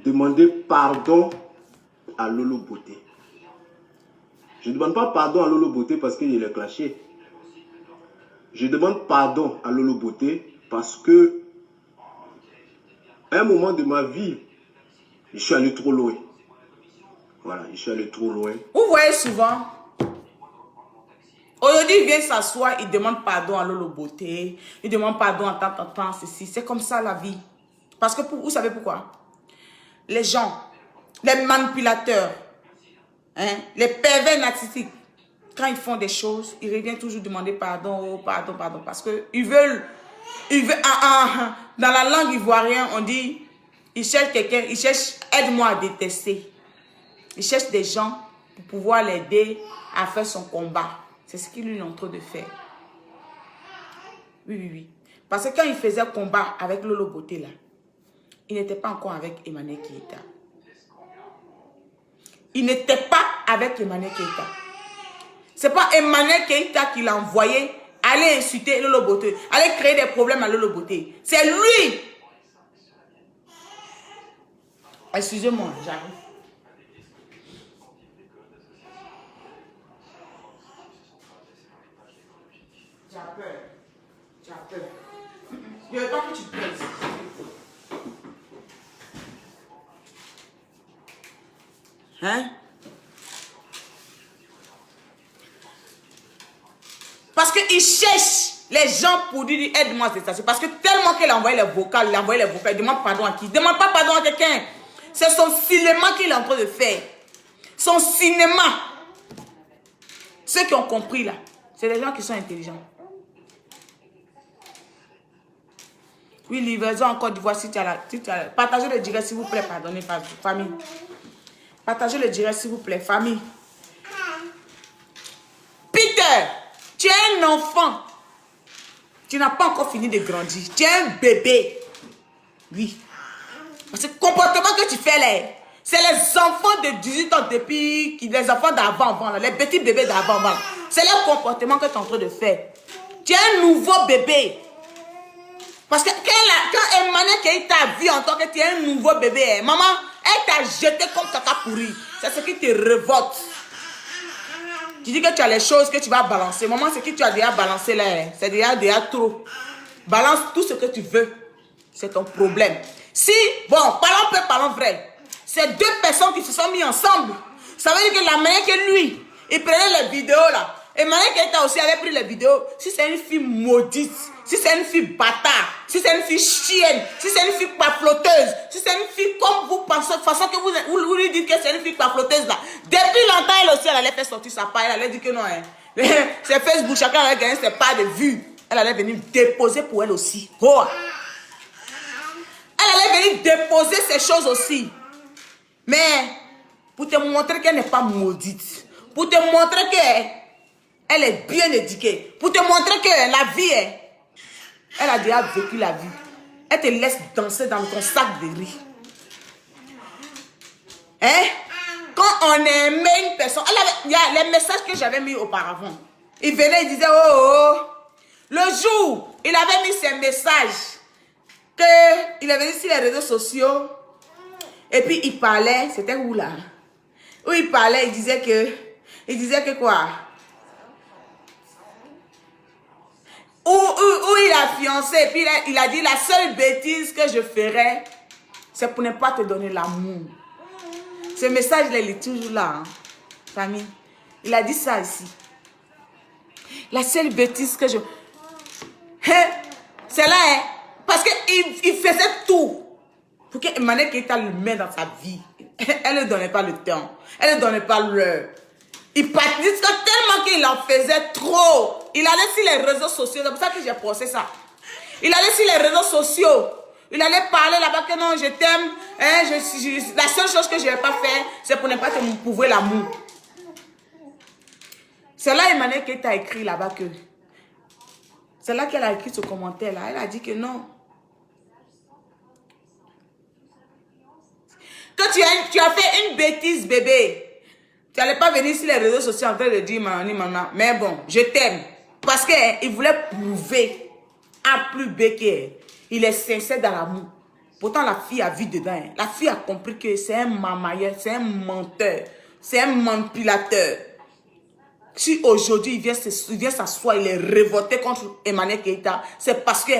Demandez pardon à Lolo Beauté. Je ne demande pas pardon à Lolo Beauté parce qu'il est clashé. Je demande pardon à Lolo Beauté parce que à un moment de ma vie, je suis allé trop loin. Voilà, je suis allé trop loin. Vous voyez souvent, aujourd'hui, il vient s'asseoir, il demande pardon à Lolo Beauté, il demande pardon à tant, ceci. C'est comme ça la vie. Parce que vous savez pourquoi? Les gens, les manipulateurs, hein, les pervers narcissiques, quand ils font des choses, ils reviennent toujours demander pardon, pardon. Parce qu'ils veulent dans la langue ivoirienne, on dit, ils cherchent quelqu'un, ils cherchent, aide-moi à détester. Ils cherchent des gens pour pouvoir l'aider à faire son combat. C'est ce qu'il est en train de faire. Oui, oui, oui. Parce que quand il faisait combat avec Lolo Beauté, là, il n'était pas encore avec Emmanuel Keita. Il n'était pas avec Emmanuel Keita. Ce n'est pas Emmanuel Keita qui l'a envoyé aller insulter Lolo Beauté, aller créer des problèmes à Lolo Beauté. C'est lui. Excusez-moi, j'arrive. J'ai peur. J'ai peur. Je ne veux pas que tu plaises. Hein? Parce qu'il cherche les gens pour dire aide-moi cette station. Parce que tellement qu'il a envoyé les vocales, il demande pardon à qui? Il ne demande pas pardon à quelqu'un. C'est son cinéma qu'il est en train de faire. Son cinéma. Ceux qui ont compris là, c'est les gens qui sont intelligents. Oui, livraison en Côte d'Ivoire, si tu as la... Partagez le direct, s'il vous plaît, pardonnez, famille. Partagez le direct, s'il vous plaît, famille. Peter, tu es un enfant. Tu n'as pas encore fini de grandir. Tu es un bébé. Oui. Parce que le comportement que tu fais là, c'est les enfants de 18 ans depuis, les enfants d'avant, les petits bébés d'avant. C'est le comportement que tu es en train de faire. Tu es un nouveau bébé. Parce que quand Emmanuel Keita t'a vu en tant que tu es un nouveau bébé, maman, elle t'a jeté comme caca pourri. C'est ce qui te révolte. Tu dis que tu as les choses que tu vas balancer. Maman, ce que tu as déjà balancé là, c'est déjà trop. Balance tout ce que tu veux. C'est ton problème. Si, bon, parlons vrai. C'est deux personnes qui se sont mis ensemble. Ça veut dire que la manière que lui, il prenait les vidéos là. Emmanuel Keita aussi avait pris les vidéos. Si c'est une fille maudite, si c'est une fille bâtard, si c'est une fille chienne, si c'est une fille pafloteuse, si c'est une fille comme vous pensez, façon que vous lui dites que c'est une fille pafloteuse là. Depuis longtemps, elle aussi, elle allait faire sortir sa part. Elle allait dire que non, hein. C'est Facebook, chacun allait gagner ses parts de vues. Elle allait venir déposer pour elle aussi. Oh. Elle allait venir déposer ces choses aussi. Mais, pour te montrer qu'elle n'est pas maudite, pour te montrer qu'elle est bien éduquée, pour te montrer que la vie est... Elle a déjà vécu la vie. Elle te laisse danser dans ton sac de riz. Hein? Quand on aimait une personne... Il y a les messages que j'avais mis auparavant. Il venait, il disait, oh, oh. Le jour, il avait mis ses messages qu'il avait dit sur les réseaux sociaux. Et puis il parlait, c'était où là? Où il parlait, il disait que quoi? Où il a fiancé, et puis il a dit la seule bêtise que je ferais, c'est pour ne pas te donner l'amour. Ce message-là, il est toujours là, hein, famille. Il a dit ça ici. La seule bêtise que je... Hein? C'est là, hein? Parce qu'il faisait tout pour que Emmanuel Keita le mette dans sa vie. Elle ne donnait pas le temps. Elle ne donnait pas l'heure. Il participe tellement qu'il en faisait trop. Il allait sur les réseaux sociaux. C'est pour ça que j'ai posé ça. Il allait sur les réseaux sociaux. Il allait parler là-bas que non, je t'aime. Hein, la seule chose que je ne vais pas faire, c'est pour ne pas te prouver l'amour. C'est là Emmanuel Keita a écrit là-bas que... C'est là qu'elle a écrit ce commentaire-là. Elle a dit que non. Quand tu as fait une bêtise, bébé, tu n'allais pas venir sur les réseaux sociaux en train de dire maman, mais bon, je t'aime. Parce qu'il voulait prouver à plus béquet. Il est sincère dans l'amour. Pourtant, la fille a vu dedans. Hein. La fille a compris que c'est un mamailleur, c'est un menteur, c'est un manipulateur. Si aujourd'hui il vient s'asseoir, il est révolté contre Emmanuel Keita, c'est parce que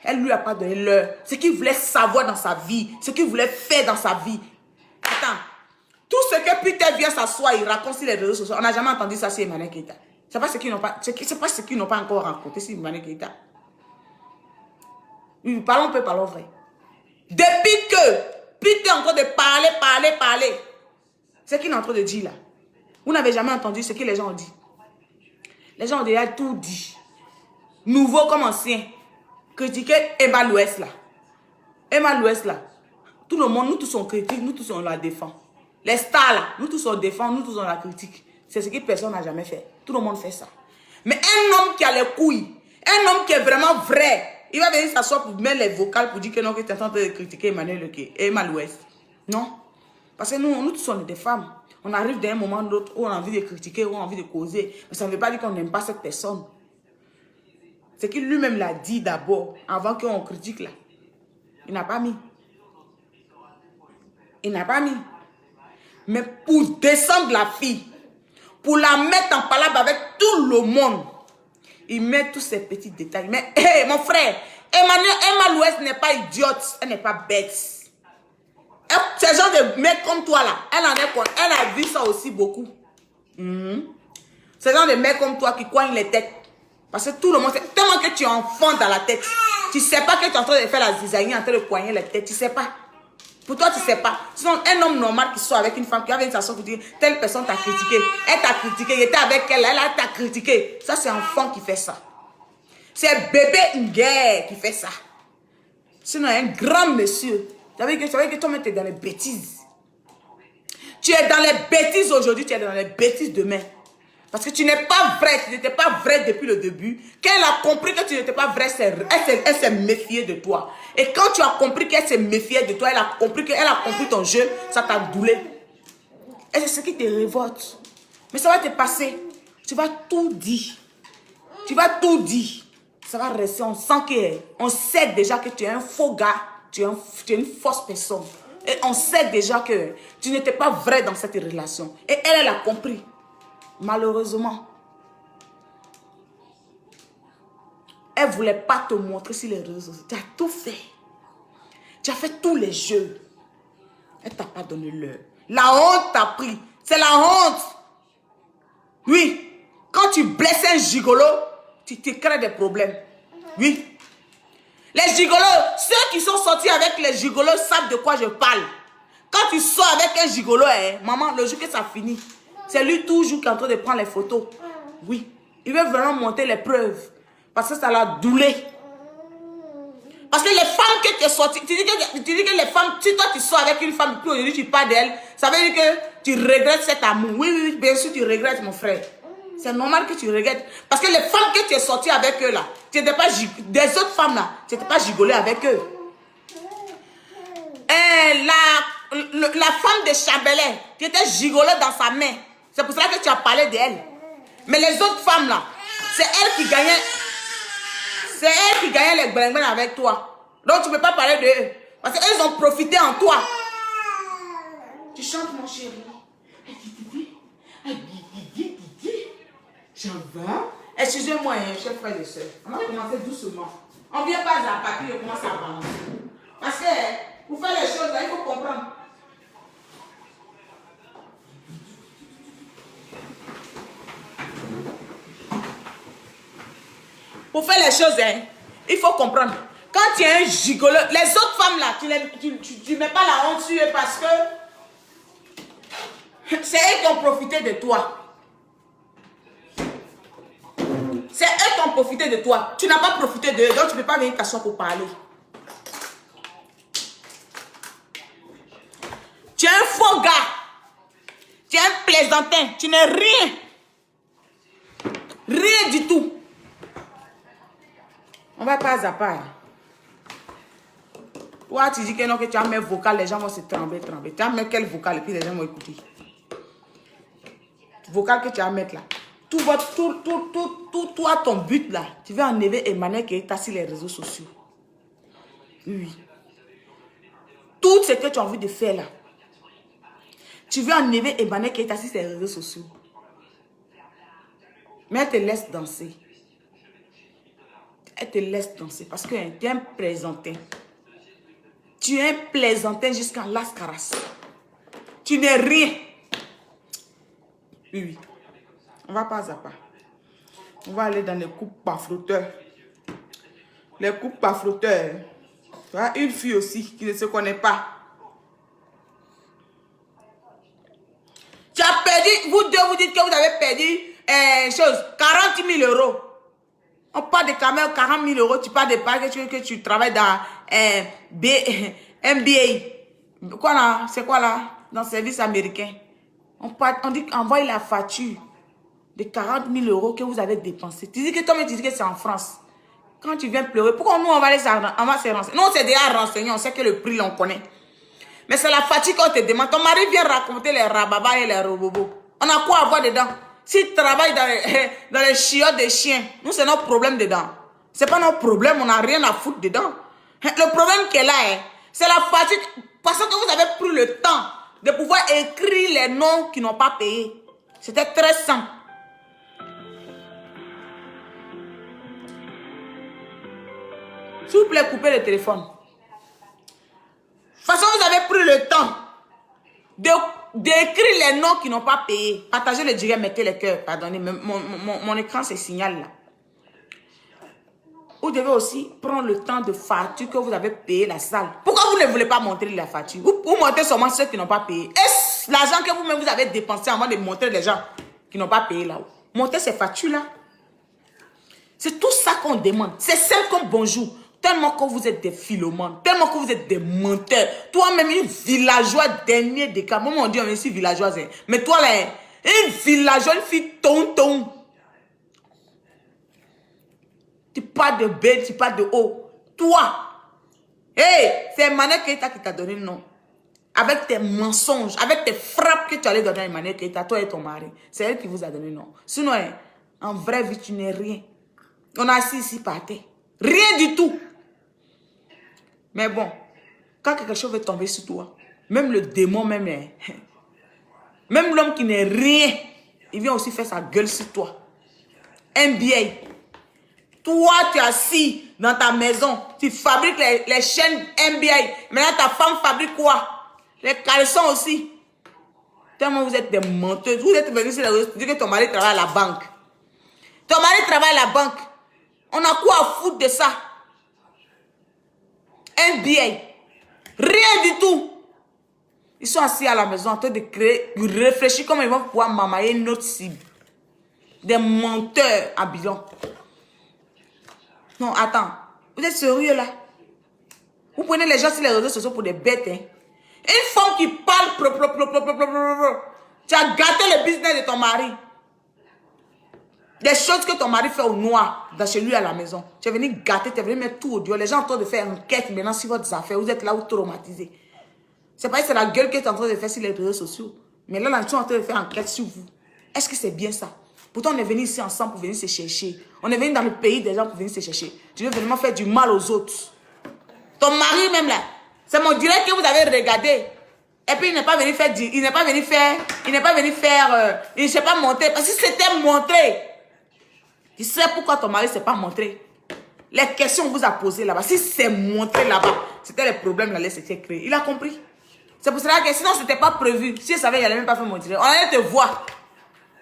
elle lui a pas donné l'heure. Ce qu'il voulait savoir dans sa vie, ce qu'il voulait faire dans sa vie. Attends, tout ce que Peter vient s'asseoir, il raconte sur les réseaux sociaux. On n'a jamais entendu ça sur Emmanuel Keita. C'est pas ce qu'ils n'ont pas encore raconté sur Emmanuel Keita. Oui, parlons vrai. Depuis que Peter est en train de parler, c'est ce qu'il est en train de dire là. Vous n'avez jamais entendu ce que les gens ont dit. Les gens ont déjà tout dit. Nouveau comme ancien. Critiquer Emma l'Ouest là. Emma l'Ouest là. Tout le monde, nous tous on critique, nous tous on la défend. Les stars là, nous tous on défend, nous tous on la critique. C'est ce que personne n'a jamais fait. Tout le monde fait ça. Mais un homme qui a les couilles, un homme qui est vraiment vrai, il va venir s'asseoir pour mettre les vocales pour dire que non, que tu es en train de critiquer Emmanuel Ouest. Non. Parce que nous tous on est des femmes. On arrive d'un moment ou l'autre où on a envie de critiquer, où on a envie de causer. Mais ça ne veut pas dire qu'on n'aime pas cette personne. C'est qu'il lui-même l'a dit d'abord, avant qu'on critique là. Il n'a pas mis. Il n'a pas mis. Mais pour descendre la fille, pour la mettre en palabre avec tout le monde, il met tous ces petits détails. Mais hey, mon frère, Emma Louest n'est pas idiote, elle n'est pas bête. Ces gens de mecs comme toi là, elle a vu ça aussi beaucoup. Ces gens de mecs comme toi qui coignent les têtes. Parce que tout le monde, tellement que tu es enfant dans la tête. Tu ne sais pas que tu es en train de faire la zizanie, en train de coigner les têtes. Tu ne sais pas. Pour toi, tu ne sais pas. Sinon, un homme normal qui sort avec une femme qui va venir s'asseoir pour dire telle personne t'a critiqué. Elle t'a critiqué, il était avec elle, elle t'a critiqué. Ça, c'est un enfant qui fait ça. C'est bébé Nguer qui fait ça. Sinon, un grand monsieur. Tu savais que toi-même, tu es dans les bêtises. Tu es dans les bêtises aujourd'hui, tu es dans les bêtises demain. Parce que tu n'es pas vrai, tu n'étais pas vrai depuis le début. Quand elle a compris que tu n'étais pas vrai, elle s'est méfiée de toi. Et quand tu as compris qu'elle s'est méfiée de toi, elle a compris ton jeu, ça t'a doulé. Et c'est ce qui te révolte. Mais ça va te passer. Tu vas tout dire. Tu vas tout dire. Ça va rester, on sait déjà que tu es un faux gars, tu es une fausse personne. Et on sait déjà que tu n'étais pas vrai dans cette relation. Et elle a compris. Malheureusement, elle ne voulait pas te montrer sur les réseaux sociaux. Tu as tout fait. Tu as fait tous les jeux. Elle ne t'a pas donné l'heure. La honte t'a pris. C'est la honte. Oui. Quand tu blesses un gigolo, tu te crées des problèmes. Oui. Les gigolos, ceux qui sont sortis avec les gigolos savent de quoi je parle. Quand tu sors avec un gigolo, maman, le jour que ça finit, c'est lui toujours qui est en train de prendre les photos. Oui. Il veut vraiment monter les preuves. Parce que ça l'a doulé. Parce que les femmes que tu es sorties, tu dis que les femmes, si toi tu sors avec une femme, puis aujourd'hui tu parles d'elle, ça veut dire que tu regrettes cet amour. Oui, oui, bien sûr tu regrettes, mon frère. C'est normal que tu regrettes. Parce que les femmes que tu es sorties avec eux là, tu n'étais pas des autres femmes là, tu n'étais pas gigolé avec eux. La femme de Chambellet, tu étais gigolé dans sa main. C'est pour cela que tu as parlé d'elle. Mais les autres femmes là, c'est elles qui gagnaient. C'est elles qui gagnaient les bling avec toi. Donc tu ne peux pas parler d'eux. Parce qu'elles ont profité en toi. Tu chantes mon chéri. Ça va? Excusez-moi, chers frères et sœurs. On va commencer doucement. On ne vient pas à partir et on commence à balancer. Parce que pour faire les choses, là, il faut comprendre. Pour faire les choses, il faut comprendre. Quand tu es un gigolo, les autres femmes là, tu ne mets pas la honte sur eux parce que c'est eux qui ont profité de toi. C'est eux qui ont profité de toi. Tu n'as pas profité d'eux, donc tu ne peux pas venir t'asseoir pour parler. Tu es un faux gars. Tu es un plaisantin. Tu n'es rien. Rien du tout. On va pas à pas. Toi, tu dis que non, que tu as mes vocales, les gens vont se trembler. Tu as mis quel vocal et puis les gens vont écouter. Vocal que tu vas mettre là. Toi, ton but là, tu veux enlever Emmanuel qui est sur les réseaux sociaux. Oui. Tout ce que tu as envie de faire là. Tu veux enlever Emmanuel qui est assis sur les réseaux sociaux. Mais elle te laisse danser. Elle te laisse danser parce que tu es un plaisantin. Tu es un plaisantin jusqu'à Lascaras. Tu n'es rien. Oui. On va pas à pas. On va aller dans les coupes par flotteurs. Les coupes par flotteurs. Tu as une fille aussi qui ne se connaît pas. Tu as perdu, vous deux vous dites que vous avez perdu 40 000 euros. On parle de quand même 40 000 euros. Tu parles de pas que tu travailles dans MBA. Quoi là? C'est quoi là? dans le service américain. On dit envoyez la facture de 40 000 euros que vous avez dépensé. Tu dis que toi-même, tu dis que c'est en France. Quand tu viens pleurer, pourquoi nous, on va se renseigner? Non, c'est déjà renseigné, on sait que le prix, on connaît. Mais c'est la fatigue qu'on te demande. Ton mari vient raconter les rababas et les robobos. On a quoi à voir dedans? S'il travaille dans les chiottes des chiens, nous, c'est notre problème dedans. C'est pas notre problème, on n'a rien à foutre dedans. Le problème qu'elle a, c'est la fatigue. Parce que vous avez pris le temps de pouvoir écrire les noms qui n'ont pas payé. C'était très simple. S'il vous plaît, coupez le téléphone. De toute façon, vous avez pris le temps d'écrire les noms qui n'ont pas payé. Partagez le direct, mettez les cœurs. Pardonnez, mon écran, c'est signal là. Vous devez aussi prendre le temps de facture que vous avez payé la salle. Pourquoi vous ne voulez pas montrer la facture? Vous montrez seulement ceux qui n'ont pas payé. Est-ce l'argent que vous-même vous avez dépensé avant de montrer les gens qui n'ont pas payé là-haut? Montrez ces factures-là. C'est tout ça qu'on demande. C'est simple comme bonjour. Tellement que vous êtes des philomanes, tellement que vous êtes des menteurs. Toi-même, une villageoise dernier des cas. Moi, on dit, on est ici villageoise. Hein. Mais toi, là, une villageoise, une fille tonton. Tu parles de B, tu parles de O. Toi, hey, c'est Emmanuel Keita qui t'a donné le nom. Avec tes mensonges, avec tes frappes que tu allais donner à Emmanuel Keita, toi et ton mari. C'est elle qui vous a donné le nom. Sinon, hein, en vraie vie, tu n'es rien. On a assis ici par terre. Rien du tout. Mais bon, quand quelque chose veut tomber sur toi, même le démon, même l'homme qui n'est rien, il vient aussi faire sa gueule sur toi. NBA. Toi, tu es assis dans ta maison, tu fabriques les chaînes NBA. Maintenant, ta femme fabrique quoi? Les caleçons aussi. Tellement vous êtes des menteuses. Vous êtes venus sur les réseaux, tu dis que ton mari travaille à la banque. Ton mari travaille à la banque. On a quoi à foutre de ça? NBA. Rien du tout. Ils sont assis à la maison en train de créer, réfléchir comment ils vont pouvoir mamailler notre cible. Des menteurs à bilan. Non, attends. Vous êtes sérieux là? Vous prenez les gens sur les réseaux sociaux pour des bêtes. Hein? Une femme qui parle. Tu as gâté le business de ton mari. Des choses que ton mari fait au noir, dans chez lui à la maison. Tu es venu gâter, tu es venu mettre tout au dur. Les gens sont en train de faire enquête maintenant sur votre affaire. Vous êtes là où traumatisé. C'est pas que c'est la gueule que tu es en train de faire sur les réseaux sociaux. Mais là, ils sont en train de faire enquête sur vous. Est-ce que c'est bien ça? Pourtant, on est venu ici ensemble pour venir se chercher. On est venu dans le pays des gens pour venir se chercher. Tu veux vraiment faire du mal aux autres. Ton mari même là, c'est mon direct que vous avez regardé. Et puis il n'est pas venu faire, il ne s'est pas montré. Parce que c'était montré. Tu sais pourquoi ton mari ne s'est pas montré? Les questions qu'on vous a posées là-bas. Si c'est montré là-bas, c'était les problèmes là, c'était créé. Il a compris. C'est pour cela que sinon ce n'était pas prévu. Si je savais, il n'allait même pas faire mon direct. On allait te voir.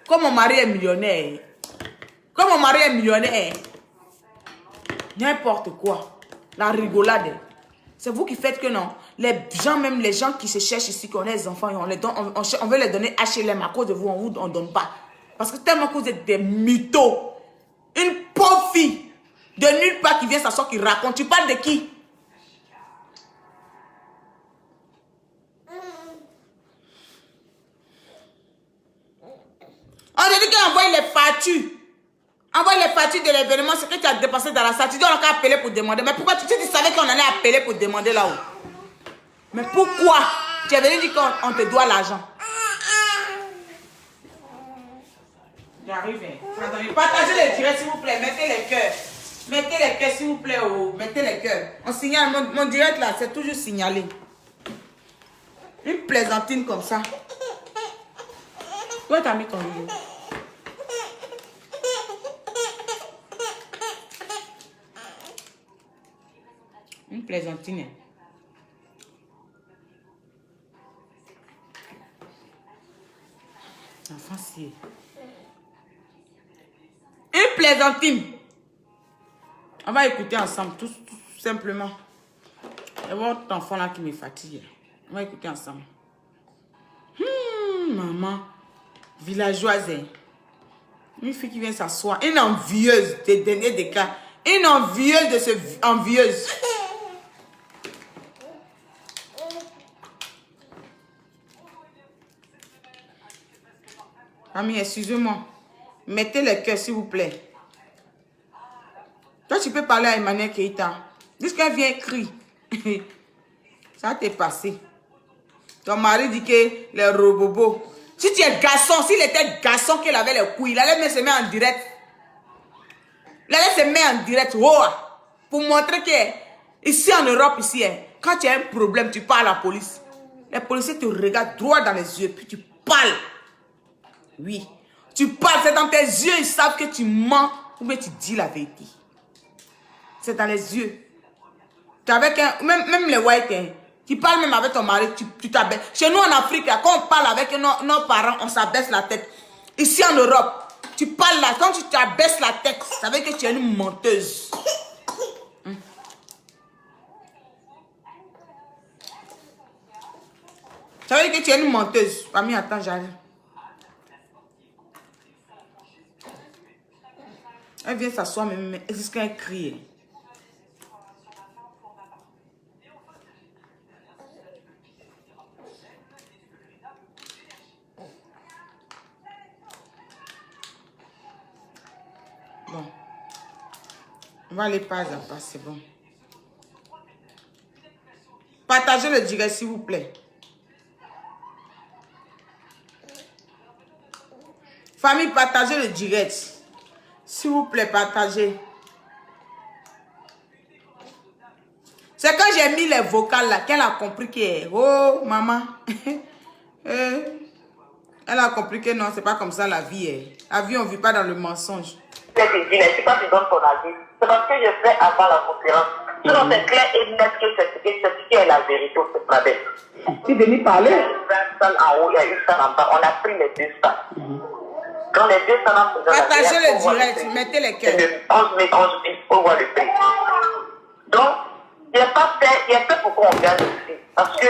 Comme mon mari est millionnaire. Comme mon mari est millionnaire. N'importe quoi. La rigolade. C'est vous qui faites que non. Les gens, même les gens qui se cherchent ici, qui ont les enfants, on veut les donner HLM à cause de vous, on ne donne pas. Parce que tellement que vous êtes des mythos. Une pauvre fille de nulle part qui vient s'asseoir, qui raconte. Tu parles de qui? On te dit qu'il envoie les factures. Envoie les factures de l'événement, ce que tu as dépensé dans la salle. Tu dis on a appelé pour demander. Mais pourquoi tu savais qu'on allait appeler pour demander là-haut? Mais pourquoi? Tu es venu dire qu'on te doit l'argent. J'arrive. Partagez les directs s'il vous plaît. Mettez les cœurs. Mettez les cœurs s'il vous plaît. Mettez les cœurs. On signale. Mon direct là, c'est toujours signalé. Une plaisantine comme ça. Où t'as mis ton livre? Une plaisantine. Enfin, si. Une plaisantine. On va écouter ensemble, tout simplement. Il y a votre enfant là qui me fatigue. On va écouter ensemble. Maman. Villageoise. Une fille qui vient s'asseoir. Une envieuse des derniers des cas. Une envieuse de ce envieuse. Famille, excusez-moi. Mettez le cœur, s'il vous plaît. Toi, tu peux parler à Emmanuel Keïta. Dis qu'elle vient écrire. Ça t'est passé. Ton mari dit que les robobos. Si tu es garçon, s'il était garçon qu'il avait les couilles, il allait même se mettre en direct. Il allait se mettre en direct. Oh, pour montrer que ici en Europe, ici, quand tu as un problème, tu parles à la police. Les policiers te regardent droit dans les yeux, puis tu parles. Oui. Tu parles, c'est dans tes yeux, ils savent que tu mens ou bien tu dis la vérité. C'est dans les yeux. Tu avec même les whites, tu parles même avec ton mari, tu t'abaisses. Chez nous en Afrique, quand on parle avec nos parents, on s'abaisse la tête. Ici en Europe, tu parles là, quand tu t'abaisses la tête, ça veut dire que tu es une menteuse. Ça veut dire que tu es une menteuse. Famille, attends, j'arrive. Elle vient s'asseoir, mais est-ce qu'elle crie? Bon. On va aller pas à pas, c'est bon. Partagez le direct, s'il vous plaît. Famille, partagez le direct. S'il vous plaît, partagez. C'est quand j'ai mis les vocales là qu'elle a compris que... Oh, maman. Elle a compris que non, c'est pas comme ça la vie. La vie, on ne vit pas dans le mensonge. C'est pas que tu donnes ton avis. C'est parce que je fais avant la conférence. Sinon, c'est clair et net que ce qui est la vérité, c'est pas bête. Tu es venu parler? Il y a une salle en haut, il y a une salle en bas. On a pris les deux salles. Dans les deux salles, on a partagez le direct, mettez les cœurs. C'est de 11 000, pour voir le prix. Donc, il n'y a pas fait pourquoi on gagne aussi. Parce que...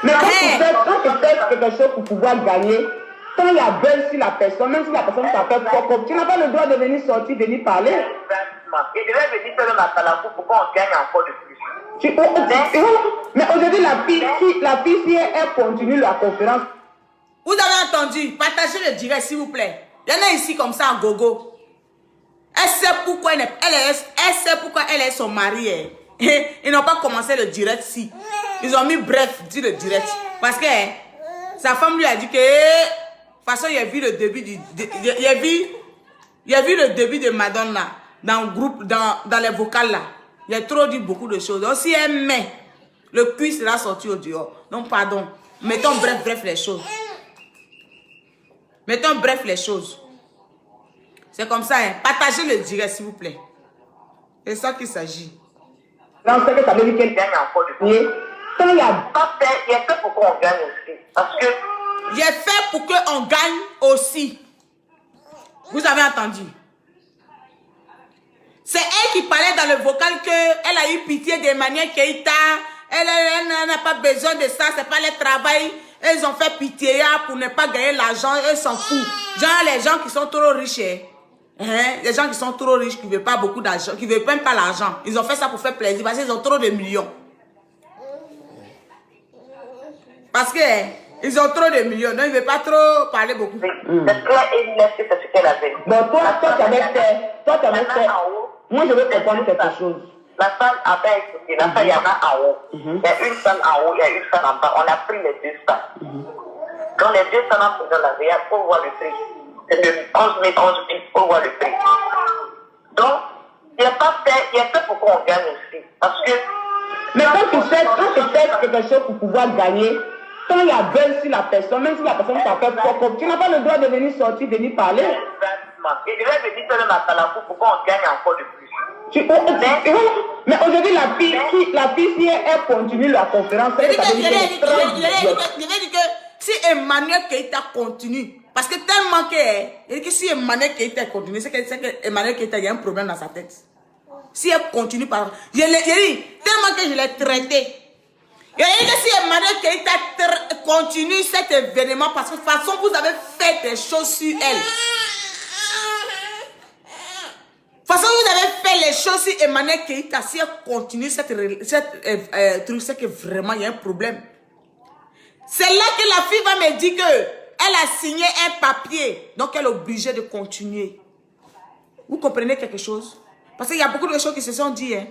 Mais quand tu fais quelque chose pour pouvoir gagner, quand il y a besoin sur la personne, même si la personne s'appelle Pocop, tu n'as pas le droit de venir sortir, venir parler. Exactement. Et je vais venir faire un Kalamkou pourquoi on gagne encore de plus. Mais aujourd'hui, la fille, si elle continue la conférence. Vous avez entendu? Partagez le direct, s'il vous plaît. Il y en a ici comme ça en gogo. Elle sait pourquoi elle sait pourquoi elle est son mari. Ils n'ont pas commencé le direct si. Ils ont mis bref, dit le direct. Parce que sa femme lui a dit que de toute façon, il a vu le début il a vu le début de Madonna dans le groupe, dans les vocales là. Il a trop dit beaucoup de choses. Donc si elle met, le cul sera sorti au dehors. Donc pardon. Mettons bref les choses. Mettons bref les choses. C'est comme ça. Partagez le direct, s'il vous plaît. C'est ça qu'il s'agit. Non, c'est que ça veut dire qu'elle gagne encore de plus. Quand il y a... Il y a fait pourquoi on gagne aussi. Parce que... J'ai fait pour qu'on gagne aussi. Vous avez entendu? C'est elle qui parlait dans le vocal qu'elle a eu pitié d'Emmanuel Keïta. Elle n'a pas besoin de ça, c'est pas le travail. Ils ont fait pitié pour ne pas gagner l'argent, eux s'en foutent. Genre les gens qui sont trop riches, les gens qui sont trop riches, qui ne veulent pas beaucoup d'argent, qui ne veulent même pas l'argent. Ils ont fait ça pour faire plaisir parce qu'ils ont trop de millions. Parce que ils ont trop de millions, donc ils ne veulent pas trop parler beaucoup. C'est clair et net que c'est ce qu'elle avait. Bon, toi, tu avais fait. Moi, je veux comprendre quelque chose. La salle avait expliqué. La salle, il y en a en haut. Il y a une salle en haut, il y a une salle en bas. On a pris les deux salles. Dans les deux salles, on faisait la veille pour voir le prix. C'est de 11 000 pour voir le prix. Donc, il n'y a pas fait pourquoi on gagne aussi. Parce que... Mais quand tu fais quelque chose pour pouvoir gagner, quand il y a besoin sur la personne, même si la personne s'appelle Pocop, tu n'as pas le droit de venir sortir, venir parler. Exactement. Et je vais venir faire un Kalamkou pourquoi on gagne encore de plus. Mais aujourd'hui, la fille, si elle continue la conférence, je vais dire que si Emmanuel Keïta continue, parce que tellement que si Emmanuel Keïta continue, c'est que Emmanuel Keïta, il y a un problème dans sa tête. Si elle continue par... Je dis, tellement que je l'ai traité. Je dis que si Emmanuel Keïta continue cet événement, parce que de toute façon, vous avez fait des choses sur elle. De toute façon, vous avez fait les choses sur Emmanuel Keïta. Si elle continue cette truc, c'est que vraiment il y a un problème. C'est là que la fille va me dire que Elle a signé un papier. Donc, elle est obligée de continuer. Vous comprenez quelque chose? Parce qu'il y a beaucoup de choses qui se sont dites. Hein.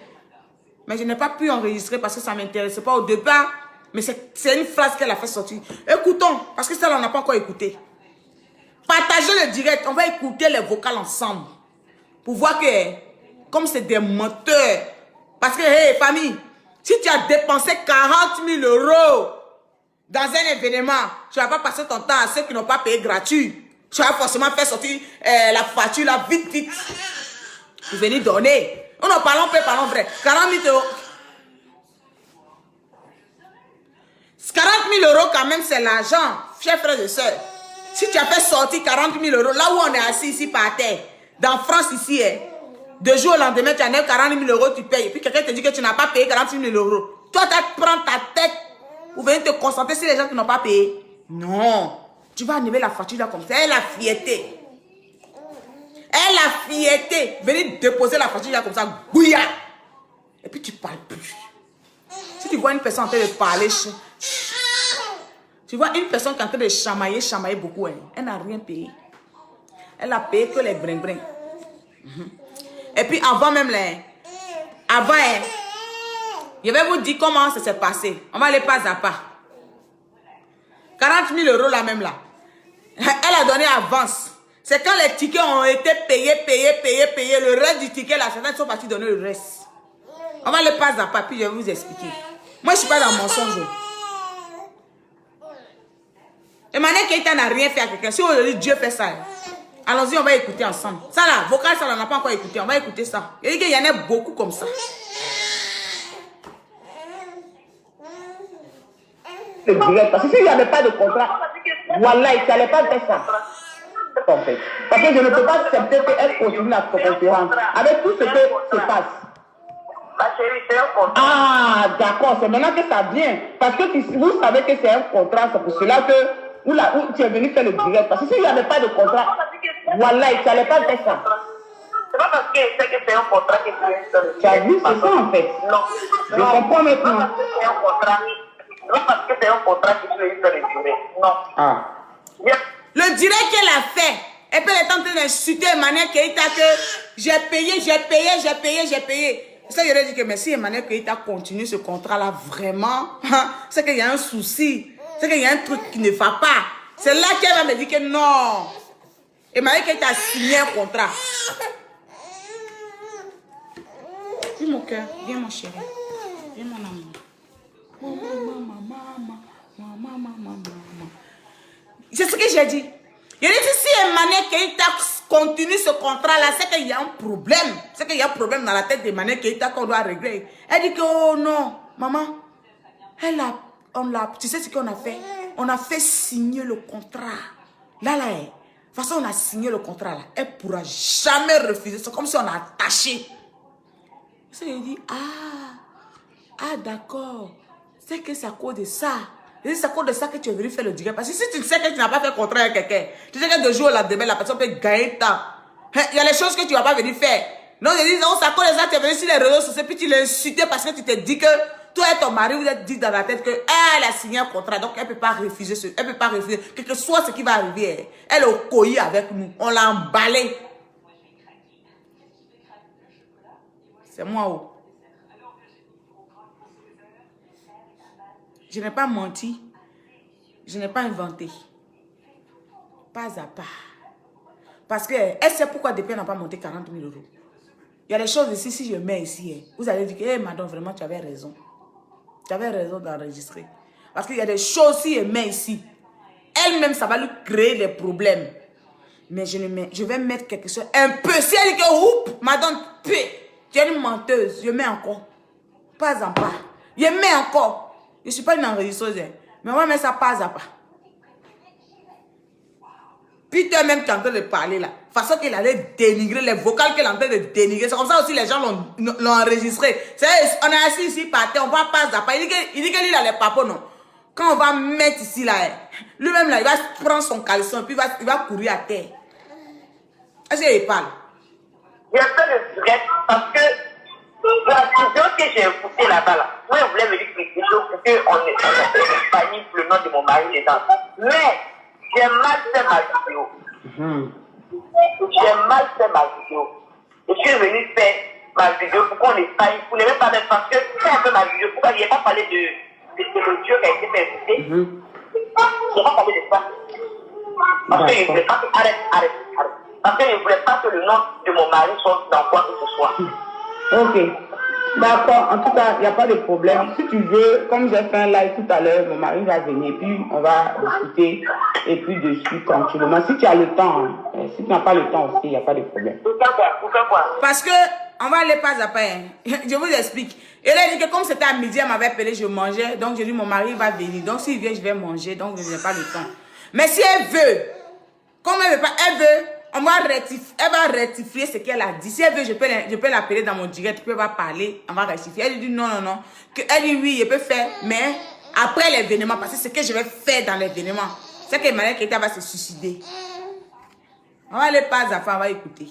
Mais je n'ai pas pu enregistrer parce que ça ne m'intéressait pas au départ. Mais c'est une phrase qu'elle a fait sortir. Écoutons, parce que ça, on n'a pas encore écouté. Partagez le direct. On va écouter les vocales ensemble. Pour voir que, comme c'est des menteurs. Parce que, hey, famille, si tu as dépensé 40 000 € dans un événement, tu ne vas pas passer ton temps à ceux qui n'ont pas payé gratuit. Tu vas forcément faire sortir la facture là, vite, vite. Pour venir donner. On en parlons peu, parlons vrai. 40 000 €. 40 000 € quand même, c'est l'argent, chers frères et sœurs. Si tu as fait sortir 40 000 €, là où on est assis ici par terre, dans France ici, hein, 2 jours au lendemain, tu as 40 000 €, tu payes. Et puis quelqu'un te dit que tu n'as pas payé 40 000 €. Toi, tu prends ta tête pour venir te concentrer sur les gens qui n'ont pas payé. Non. Tu vas enlever la facture là comme ça. Elle a fierté. Elle a fierté. Venir déposer la facture là comme ça. Bouilla. Et puis tu ne parles plus. Si tu vois une personne en train de parler, tu vois une personne qui est en train de chamailler beaucoup, hein, elle n'a rien payé. Elle a payé que les brin-brin. Et puis avant même, avant, je vais vous dire comment ça s'est passé. On va aller pas à pas. 40 000 € là même là. Elle a donné avance. C'est quand les tickets ont été payés. Le reste du ticket là, certains sont partis donner le reste. On va aller pas à pas, puis je vais vous expliquer. Moi, je ne suis pas dans le mensonge. Emmanuel Keïta n'a rien fait à quelqu'un. Si aujourd'hui Dieu fait ça, allons-y, on va écouter ensemble. Ça là, vocal, ça, on n'a pas encore écouté. On va écouter ça. Il dit qu'il y en a beaucoup comme ça. Parce que s'il n'y avait pas de contrat, voilà, il ne fallait pas faire ça. En fait. Parce que je ne peux pas accepter qu'elle continue la concurrence avec tout ce qui se passe. Ma chérie, c'est un contrat. Ah, d'accord, c'est maintenant que ça vient. Parce que vous savez que c'est un contrat, c'est pour cela que où tu es venu faire le direct. Parce que s'il n'y avait pas de contrat, voilà, il ne fallait pas faire ça. C'est pas parce que c'est que c'est un contrat que tu es seul. Tu as vu, c'est ça en fait. Non. Je comprends maintenant. Non, parce que c'est un contrat. Non, parce que c'est un contrat que tu es seul. Non. Ah. Le direct qu'elle a fait, elle peut être en train d'insulter Emmanuel Keïta que j'ai payé. Ça, j'aurais dit que mais si Emmanuel Keïta continue ce contrat-là, vraiment, c'est qu'il y a un souci. C'est qu'il y a un truc qui ne va pas. C'est là qu'elle va me dire que non. Emmanuel Keïta a signé un contrat. Viens mon cœur, viens mon chéri. Viens mon amour. Maman. C'est ce que j'ai dit. Je dis si Emmanuel Keïta continue ce contrat-là, c'est qu'il y a un problème. C'est qu'il y a un problème dans la tête d'Emmanuel Keïta qu'on doit régler. Elle dit que, oh non, maman, tu sais ce qu'on a fait? On a fait signer le contrat. Là, de toute façon, on a signé le contrat là. Elle ne pourra jamais refuser. C'est comme si on a attaché. Elle dit, ah d'accord. C'est que c'est à cause de ça. C'est à cause de ça que tu es venu faire le direct. Parce que si tu sais que tu n'as pas fait contrat avec quelqu'un, tu sais que de jour au lendemain, la personne peut gagner temps. Il y a les choses que tu ne vas pas venir faire. Non, je dis, non, c'est à cause de ça que tu es venu sur les réseaux sociaux, puis tu l'as insulté parce que tu t'es dit que toi et ton mari, vous êtes dit dans la tête qu'elle a signé un contrat, donc elle ne peut pas refuser. Elle ne peut pas refuser. Quel que soit ce qui va arriver, elle est au coï avec nous. On l'a emballée. C'est moi, oh. Je n'ai pas menti. Je n'ai pas inventé. Pas à pas. Parce qu'elle sait pourquoi depuis elle n'a pas monté 40 000 €. Il y a des choses ici, si je mets ici, vous allez dire que, hey, madame, vraiment, tu avais raison. Tu avais raison d'enregistrer. Parce qu'il y a des choses, si je mets ici, elle-même, ça va lui créer des problèmes. Mais je vais mettre quelque chose un peu. Si elle dit que, oups, madame, tu es une menteuse, je mets encore. Pas à pas. Je mets encore. Je ne suis pas une enregistreuse, hein. Mais on va mettre ça pas à pas. Puis toi-même, tu es en train de parler là. De façon qu'il allait dénigrer les vocales qu'elle est en train de dénigrer. C'est comme ça aussi les gens l'ont enregistré. On est assis ici par terre, on va pas à pas. Il dit que lui, il a les papos, non. Quand on va mettre ici là, lui-même là, il va prendre son caleçon puis il va courir à terre. Est-ce qu'il parle? J'ai fait le direct parce que la vidéo que j'ai écoutée là-bas, là, moi, je voulais me dire quelque chose parce qu'on a fait une famille pour le nom de mon mari dedans. Mais, J'ai mal fait ma vidéo. J'ai mal fait ma vidéo. Et je suis venu faire ma vidéo pour qu'on n'ait pas, pour ne même pas mettre parce que c'est un peu ma vidéo. Pourquoi il n'y a pas parlé de l'audio qui a été percuté? Il n'y a pas parlé de ça. Parce que je ne voulais pas que, arrête. Parce que je ne voulais pas que le nom de mon mari soit dans quoi que ce soit. Ok. D'accord, en tout cas, il n'y a pas de problème. Si tu veux, comme j'ai fait un live tout à l'heure, mon mari va venir, puis on va discuter, et puis dessus tranquillement. Si tu as le temps, hein. Si tu n'as pas le temps aussi, il n'y a pas de problème. Pour faire quoi? Parce que, on va aller pas à pas. Hein. Je vous explique. Et là, il dit que comme c'était à midi, elle m'avait appelé, je mangeais. Donc, j'ai dit, mon mari va venir. Donc, s'il vient, je vais manger. Donc, je n'ai pas le temps. Mais si elle veut, comme elle veut pas, elle veut, elle va rectifier ce qu'elle a dit. Si elle veut, je peux l'appeler dans mon direct, elle va parler, on va rectifier. Elle dit non. Elle dit oui, je peux faire, mais après l'événement, parce que ce que je vais faire dans l'événement, c'est que Emmanuel Keita va se suicider. On va aller pas à faire, on va écouter.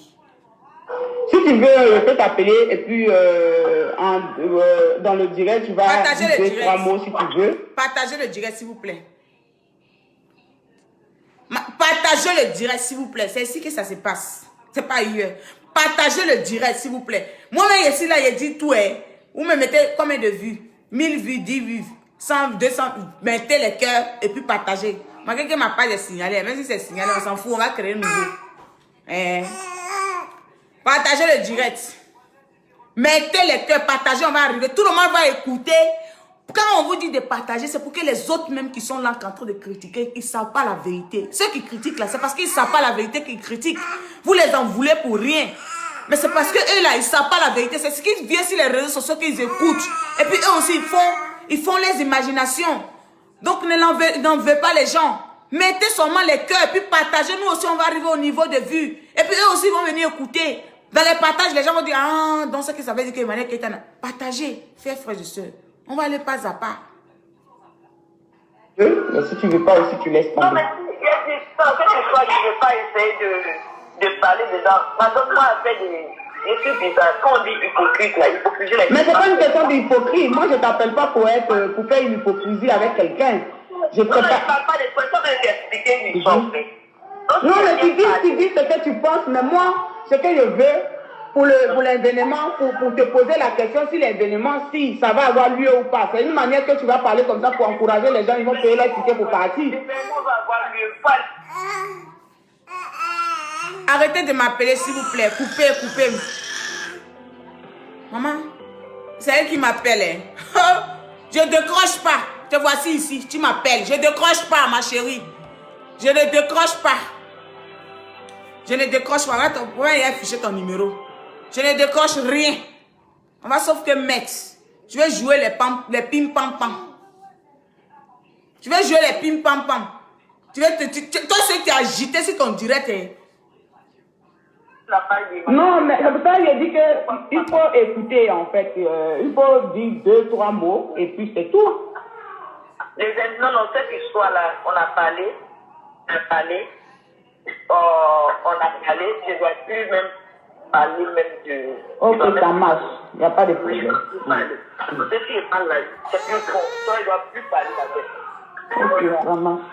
Si tu veux, je peux t'appeler et puis dans le direct, tu vas dire 2-3 mots si tu veux. Partagez le direct, s'il vous plaît. Partagez le direct, s'il vous plaît. C'est ici que ça se passe. C'est pas ailleurs. Partagez le direct, s'il vous plaît. Moi-même, ici, là, j'ai dit tout. Vous me mettez combien de vues? 1000 vues, 10 vues, 100, 200. Mettez les cœurs et puis partagez. Moi, quelqu'un m'a pas signalé. Même si c'est signalé, on s'en fout. On va créer un nouveau. Partagez le direct. Mettez les cœurs, partagez, on va arriver. Tout le monde va écouter. Quand on vous dit de partager, c'est pour que les autres même qui sont là en train de critiquer, ils ne savent pas la vérité. Ceux qui critiquent là, c'est parce qu'ils ne savent pas la vérité qu'ils critiquent. Vous les en voulez pour rien. Mais c'est parce qu'eux là, ils ne savent pas la vérité. C'est ce qui vient sur les réseaux sociaux qu'ils écoutent. Et puis eux aussi, ils font les imaginations. Donc n'en veux pas les gens. Mettez seulement les cœurs et puis partagez. Nous aussi, on va arriver au niveau de vues. Et puis eux aussi vont venir écouter. Dans les partages, les gens vont dire, ah, donc ce que ça veut dire que Emmanuel Keita, partagez, frères et sœurs. On va aller pas à pas. Mais si tu ne veux pas aussi, tu laisses tomber. Non, mais il y a des temps, quelquefois, je ne veux pas essayer de parler dedans. Maintenant, moi, après des trucs bizarres, quand on dit hypocrite, là, hypocrisie, là. Mais c'est pas une question d'hypocrisie. Moi, je t'appelle pas pour faire une hypocrisie avec quelqu'un. Je Non, mais je préfère. ne parle pas des questions de t'expliquer une chose. Non, mais tu dis ce que tu penses, mais moi, ce que je veux, pour l'événement, pour te poser la question si l'événement, si ça va avoir lieu ou pas. C'est une manière que tu vas parler comme ça pour encourager les gens, ils vont payer leur ticket pour partir. L'événement va avoir lieu, pas. Arrêtez de m'appeler, s'il vous plaît. Coupez. Maman, c'est elle qui m'appelle. Hein. Je ne décroche pas. Te voici ici, tu m'appelles. Je ne décroche pas, ma chérie. Je ne décroche pas. Je ne décroche pas. On va afficher ton numéro. Je ne décroche rien. On va sauf que mettre. Je vais jouer les pim pam pam. Je vais jouer les pim pam pam. Toi, ce qui est agité sur ton direct. Non, mais c'est pour ça que j'ai dit qu'il faut écouter, en fait. Il faut dire 2-3 mots et puis c'est tout. Non, cette histoire-là, on a parlé, je ne dois plus même parler même de... Ok, ça marche, il n'y a pas de problème. Ce qui est mal là, c'est plus con, toi, il ne doit plus parler avec. Ok, ça marche.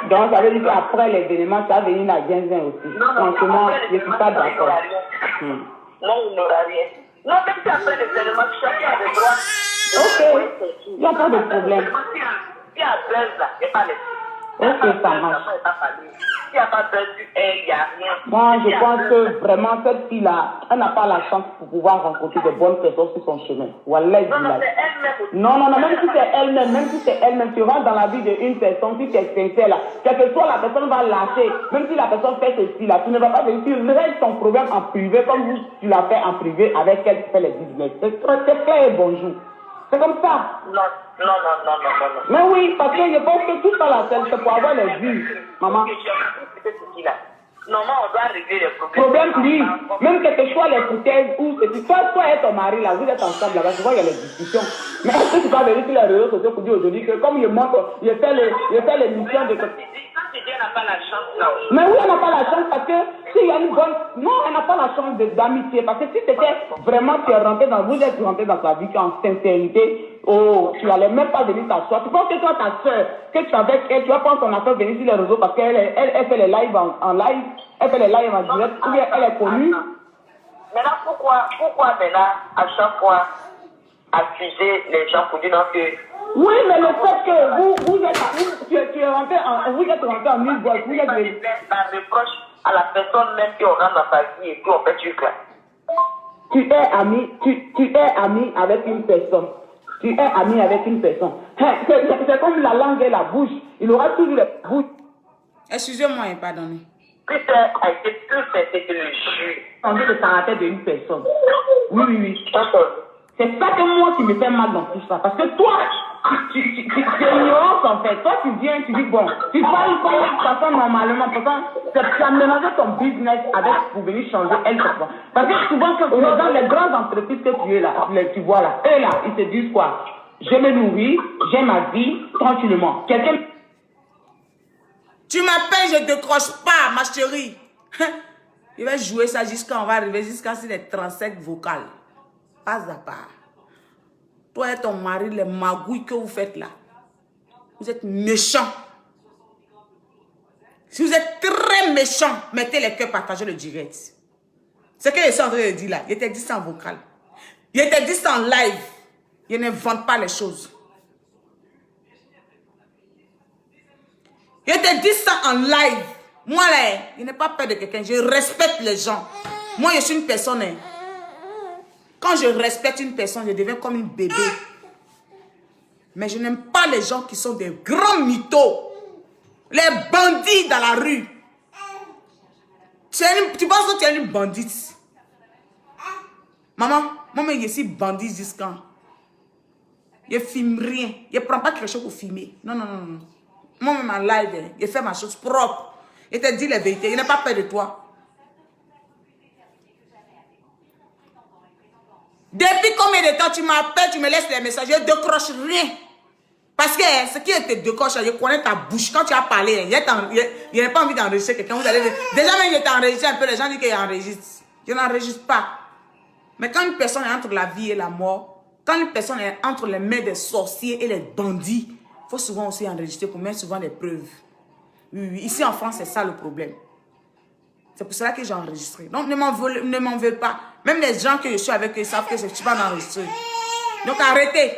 Donc, ça veut dire qu'après l'événement, ça va venir la Ginzin aussi. Franchement, je ne suis pas d'accord. Non, il n'aura rien. Non, même si après l'événement, chacun a le droit. Ok, il n'y a pas de problème. Il y a buzz là, il n'y a pas de... Ok, ça marche. Il n'y a pas buzz, il n'y a rien. Moi, je pense que vraiment, cette fille-là, elle n'a pas la chance pour pouvoir rencontrer de bonnes personnes sur son chemin. Wallah, Non, c'est elle-même aussi. non, même si c'est elle-même, tu rentres dans la vie d'une personne, si tu es sincère là, quelle que soit la personne va lâcher, même si la personne fait ceci là, tu ne vas pas venir, tu règles ton problème en privé comme tu l'as fait en privé avec elle qui fait les business. C'est clair et bonjour. C'est comme ça. Non. Mais oui, parce que je pense que tout ça là, c'est pour avoir les vues, maman. Normalement, on doit régler les problèmes. Problème, oui. Même quelque chose, les foutaises, ou c'est toi et ton mari, là, vous êtes ensemble là-bas, tu vois, il y a les discussions. Mais est-ce que tu vas venir sur les réseaux sociaux pour dire aujourd'hui que comme il montre, il fait l'émission de... Elle n'a pas la chance là. Mais oui, elle n'a pas la chance parce que s'il y a une bonne... Non, elle n'a pas la chance d'amitié. Parce que si c'était vraiment, tu es rentré dans... Vous êtes rentré dans sa vie en sincérité, oh, tu n'allais même pas venir t'asseoir. Tu penses que toi, ta soeur, que tu es avec elle, tu vas prendre ton affaire venir sur les réseaux parce qu'elle elle fait les lives en live, elle fait les lives en direct, ou bien elle est connue. Maintenant, pourquoi maintenant, à chaque fois, accuser les gens pour dire non que... Oui, mais le fait que vous êtes rentré en une boîte, vous êtes... La reproche à la personne même qui on rentre dans sa vie et puis on fait du clair. Tu es ami avec une personne. Tu es ami avec une personne. C'est comme la langue et la bouche. Il aura toujours la bouche. Excusez-moi, pardonnez. Plus c'est que le jus. On veut le caractère d'une personne. Oui. C'est ça que moi qui me fait mal dans tout ça. Parce que toi, tu ignorances en fait. Toi, tu viens, tu dis bon, tu parles comme une personne normalement. Pourtant, tu as mélangé ton business avec pour venir changer elle. Parce que souvent, dans les grandes entreprises que tu es là, tu vois là, eux là, ils te disent quoi? Je me nourris, j'ai ma vie tranquillement. Quelqu'un. Tu m'appelles, je ne décroche pas, ma chérie. Je vais jouer ça jusqu'à on va arriver jusqu'à sur les 35 vocales. Pas à part. Toi et ton mari, les magouilles que vous faites là, vous êtes méchants. Si vous êtes très méchants, mettez les cœurs, partagez le direct. Ce que je suis en train de dire là, il était dit ça en vocal. Il était dit ça en live. Il n'invente pas les choses. Il était dit ça en live. Moi là, je n'ai pas peur de quelqu'un. Je respecte les gens. Moi, je suis une personne. Quand je respecte une personne, je deviens comme une bébé. Mais je n'aime pas les gens qui sont des grands mythos. Les bandits dans la rue. Tu penses que tu es une bandite? Maman, moi, je suis bandite jusqu'à quand? Je ne filme rien. Je ne prends pas quelque chose pour filmer. Non. Moi-même en live, je fais ma chose propre. Je te dis la vérité. Je n'ai pas peur de toi. Depuis combien de temps tu m'appelles, tu me laisses les messages, je ne décroche rien. Parce que ce qui te décroche, je connais ta bouche. Quand tu as parlé, je n'ai pas envie d'enregistrer quelqu'un. Déjà même, je t'ai enregistré un peu, les gens disent qu'ils enregistrent. Je n'enregistre pas. Mais quand une personne est entre la vie et la mort, quand une personne est entre les mains des sorciers et les bandits, il faut souvent aussi enregistrer pour mettre souvent des preuves. Oui. Ici en France, c'est ça le problème. C'est pour cela que j'ai enregistré. Donc, ne m'en veux pas. Même les gens que je suis avec eux savent que je ne suis pas enregistré. Donc, arrêtez.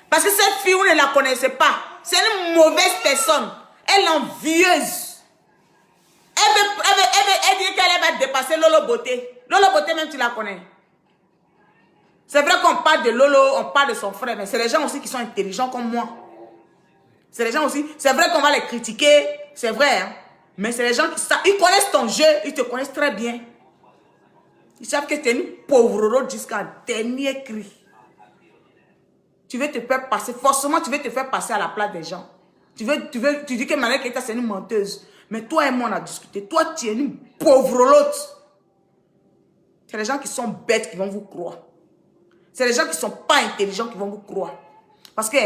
Parce que cette fille, vous ne la connaissez pas. C'est une mauvaise personne. Elle est envieuse. Elle dit qu'elle va dépasser Lolo Beauté. Lolo Beauté, même tu la connais. C'est vrai qu'on parle de Lolo, on parle de son frère, mais c'est les gens aussi qui sont intelligents comme moi. C'est les gens aussi. C'est vrai qu'on va les critiquer. C'est vrai, hein. Mais c'est les gens qui savent. Ils connaissent ton jeu. Ils te connaissent très bien. Ils savent que tu es une pauvre route jusqu'à dernier cri. Tu veux te faire passer. Forcément, tu veux te faire passer à la place des gens. Tu dis que Manuel Keita, c'est une menteuse. Mais toi et moi, on a discuté. Toi, tu es une pauvre route. C'est les gens qui sont bêtes qui vont vous croire. C'est les gens qui ne sont pas intelligents qui vont vous croire. Parce que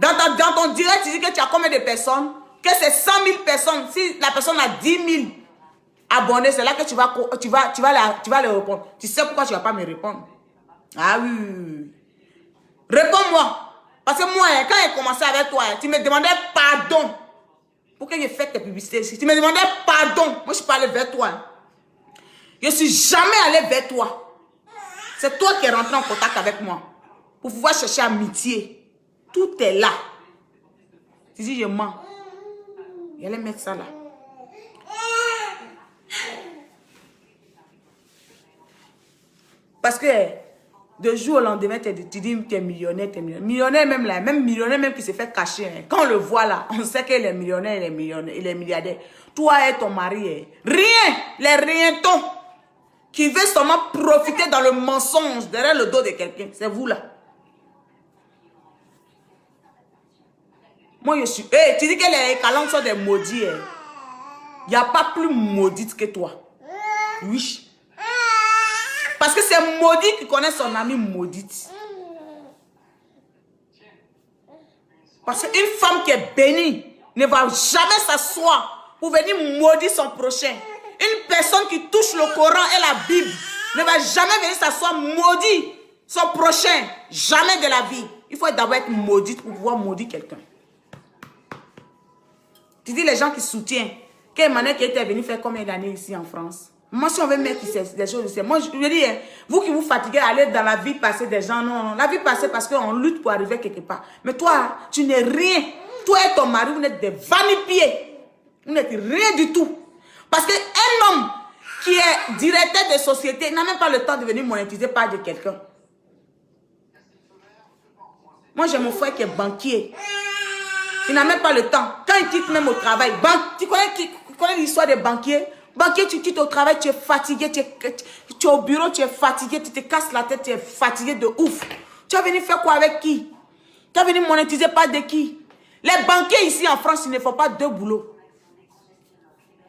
dans ton direct, tu dis que tu as combien de personnes? Que c'est 100 000 personnes. Si la personne a 10 000 abonnés, c'est là que tu vas les répondre. Tu sais pourquoi tu ne vas pas me répondre? Ah oui. Réponds-moi. Parce que moi, quand j'ai commencé avec toi, tu me demandais pardon. Pour que je fasse tes publicités ici. Tu me demandais pardon. Moi, je suis pas allé vers toi. Je ne suis jamais allé vers toi. C'est toi qui es rentré en contact avec moi. Pour pouvoir chercher amitié. Tout est là. Tu dis, je mens. Il allait mettre ça là. Parce que de jour au lendemain, tu dis que tu es millionnaire, Millionnaire même là, même millionnaire même qui se fait cacher. Hein. Quand on le voit là, on sait qu'il est millionnaire, il est milliardaire. Toi et ton mari, rien, les rientons qui veulent seulement profiter dans le mensonge derrière le dos de quelqu'un. C'est vous là. Moi je suis... Hey, tu dis que les calanques sont des maudits. Il n'y a pas plus maudite que toi. Oui. Parce que c'est maudit qui connaît son ami maudite. Parce qu'une femme qui est bénie ne va jamais s'asseoir pour venir maudire son prochain. Une personne qui touche le Coran et la Bible ne va jamais venir s'asseoir maudit Son prochain, jamais de la vie. Il faut d'abord être maudite pour pouvoir maudire quelqu'un. Tu dis les gens qui soutiennent. Quel Emmanuel qui était venu faire combien d'années ici en France? Moi, si on veut mettre des choses ici, moi, je veux dire, vous qui vous fatiguez à aller dans la vie passée des gens, non. La vie passée parce qu'on lutte pour arriver quelque part. Mais toi, tu n'es rien. Toi et ton mari, vous n'êtes des vanipiés. Vous n'êtes rien du tout. Parce qu'un homme qui est directeur de société n'a même pas le temps de venir monétiser par de quelqu'un. Moi, j'ai mon frère qui est banquier. Il n'a même pas le temps. Quand il quitte même au travail, tu connais l'histoire des banquiers? Banquier, tu quittes au travail, tu es fatigué, tu es au bureau, tu es fatigué, tu te casses la tête, tu es fatigué de ouf. Tu vas venir faire quoi avec qui? Tu vas venir monétiser par de qui? Les banquiers ici en France, ils ne font pas deux boulots.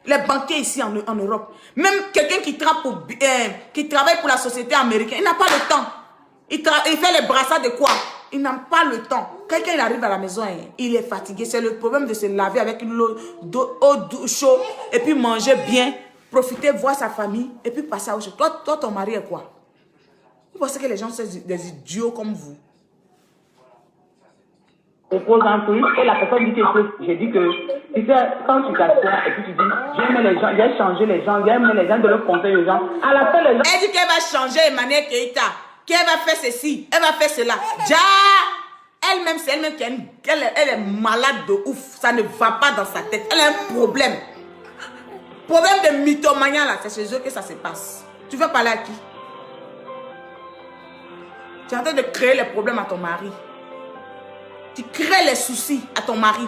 Les banquiers ici en Europe. Même quelqu'un qui travaille pour la société américaine, il n'a pas le temps. Il fait les brassards de quoi? Il n'a pas le temps. Quelqu'un il arrive à la maison, il est fatigué. C'est le problème de se laver avec une eau chaude et puis manger bien, profiter, voir sa famille et puis passer à autre chose. Toi, ton mari est quoi? Vous pensez que les gens sont des idiots comme vous? Je pose un truc et la personne dit que j'ai dit que tu sais, quand tu t'assois et puis tu dis j'aime les gens, j'ai changé les gens, j'aime les gens de leur conseiller les gens. À la fin, les gens. Elle dit qu'elle va changer Emmanuel Keïta, qu'elle va faire ceci, elle va faire cela. Ja! Elle-même, c'est elle-même qui elle est malade de ouf. Ça ne va pas dans sa tête. Elle a un problème. Problème de mythomania là, c'est chez eux que ça se passe. Tu veux parler à qui? Tu es en train de créer les problèmes à ton mari. Tu crées les soucis à ton mari.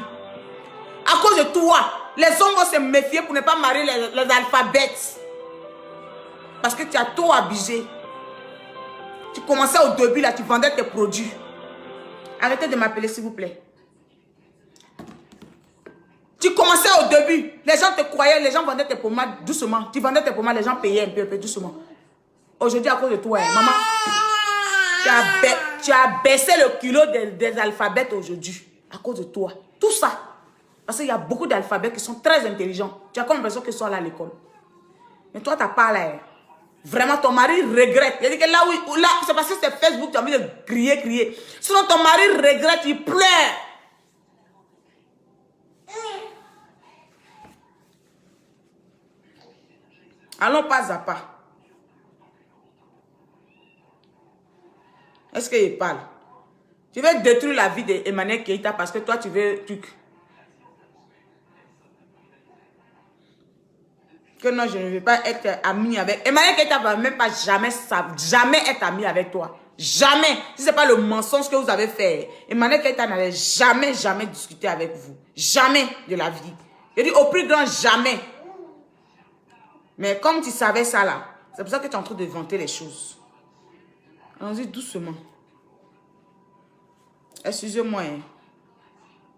À cause de toi, les hommes vont se méfier pour ne pas marier les alphabètes. Parce que tu as trop abusé. Tu commençais au début là, tu vendais tes produits. Arrêtez de m'appeler s'il vous plaît. Tu commençais au début, les gens te croyaient, les gens vendaient tes pommades doucement. Tu vendais tes pommades, les gens payaient un peu doucement. Aujourd'hui, à cause de toi, maman, tu as baissé le kilo des alphabets aujourd'hui. À cause de toi. Tout ça. Parce qu'il y a beaucoup d'alphabets qui sont très intelligents. Tu as comme l'impression qu'ils sont allés à l'école. Mais toi, tu n'as pas l'air. Vraiment, ton mari regrette. Il dit que là, c'est parce que c'est Facebook, tu as envie de crier. Sinon, ton mari regrette, il pleure. Allons pas à pas. Est-ce qu'il parle? Tu veux détruire la vie d'Emmanuel Keïta parce que toi, tu veux truc. Que non, je ne veux pas être ami avec... Emmanuel Keïta ne va même pas jamais être ami avec toi. Jamais. Si ce n'est pas le mensonge que vous avez fait. Emmanuel Keïta n'avait jamais discuté avec vous. Jamais de la vie. Je dis au plus grand jamais. Mais comme tu savais ça là, c'est pour ça que tu es en train de vanter les choses. Allons-y doucement. Excusez-moi.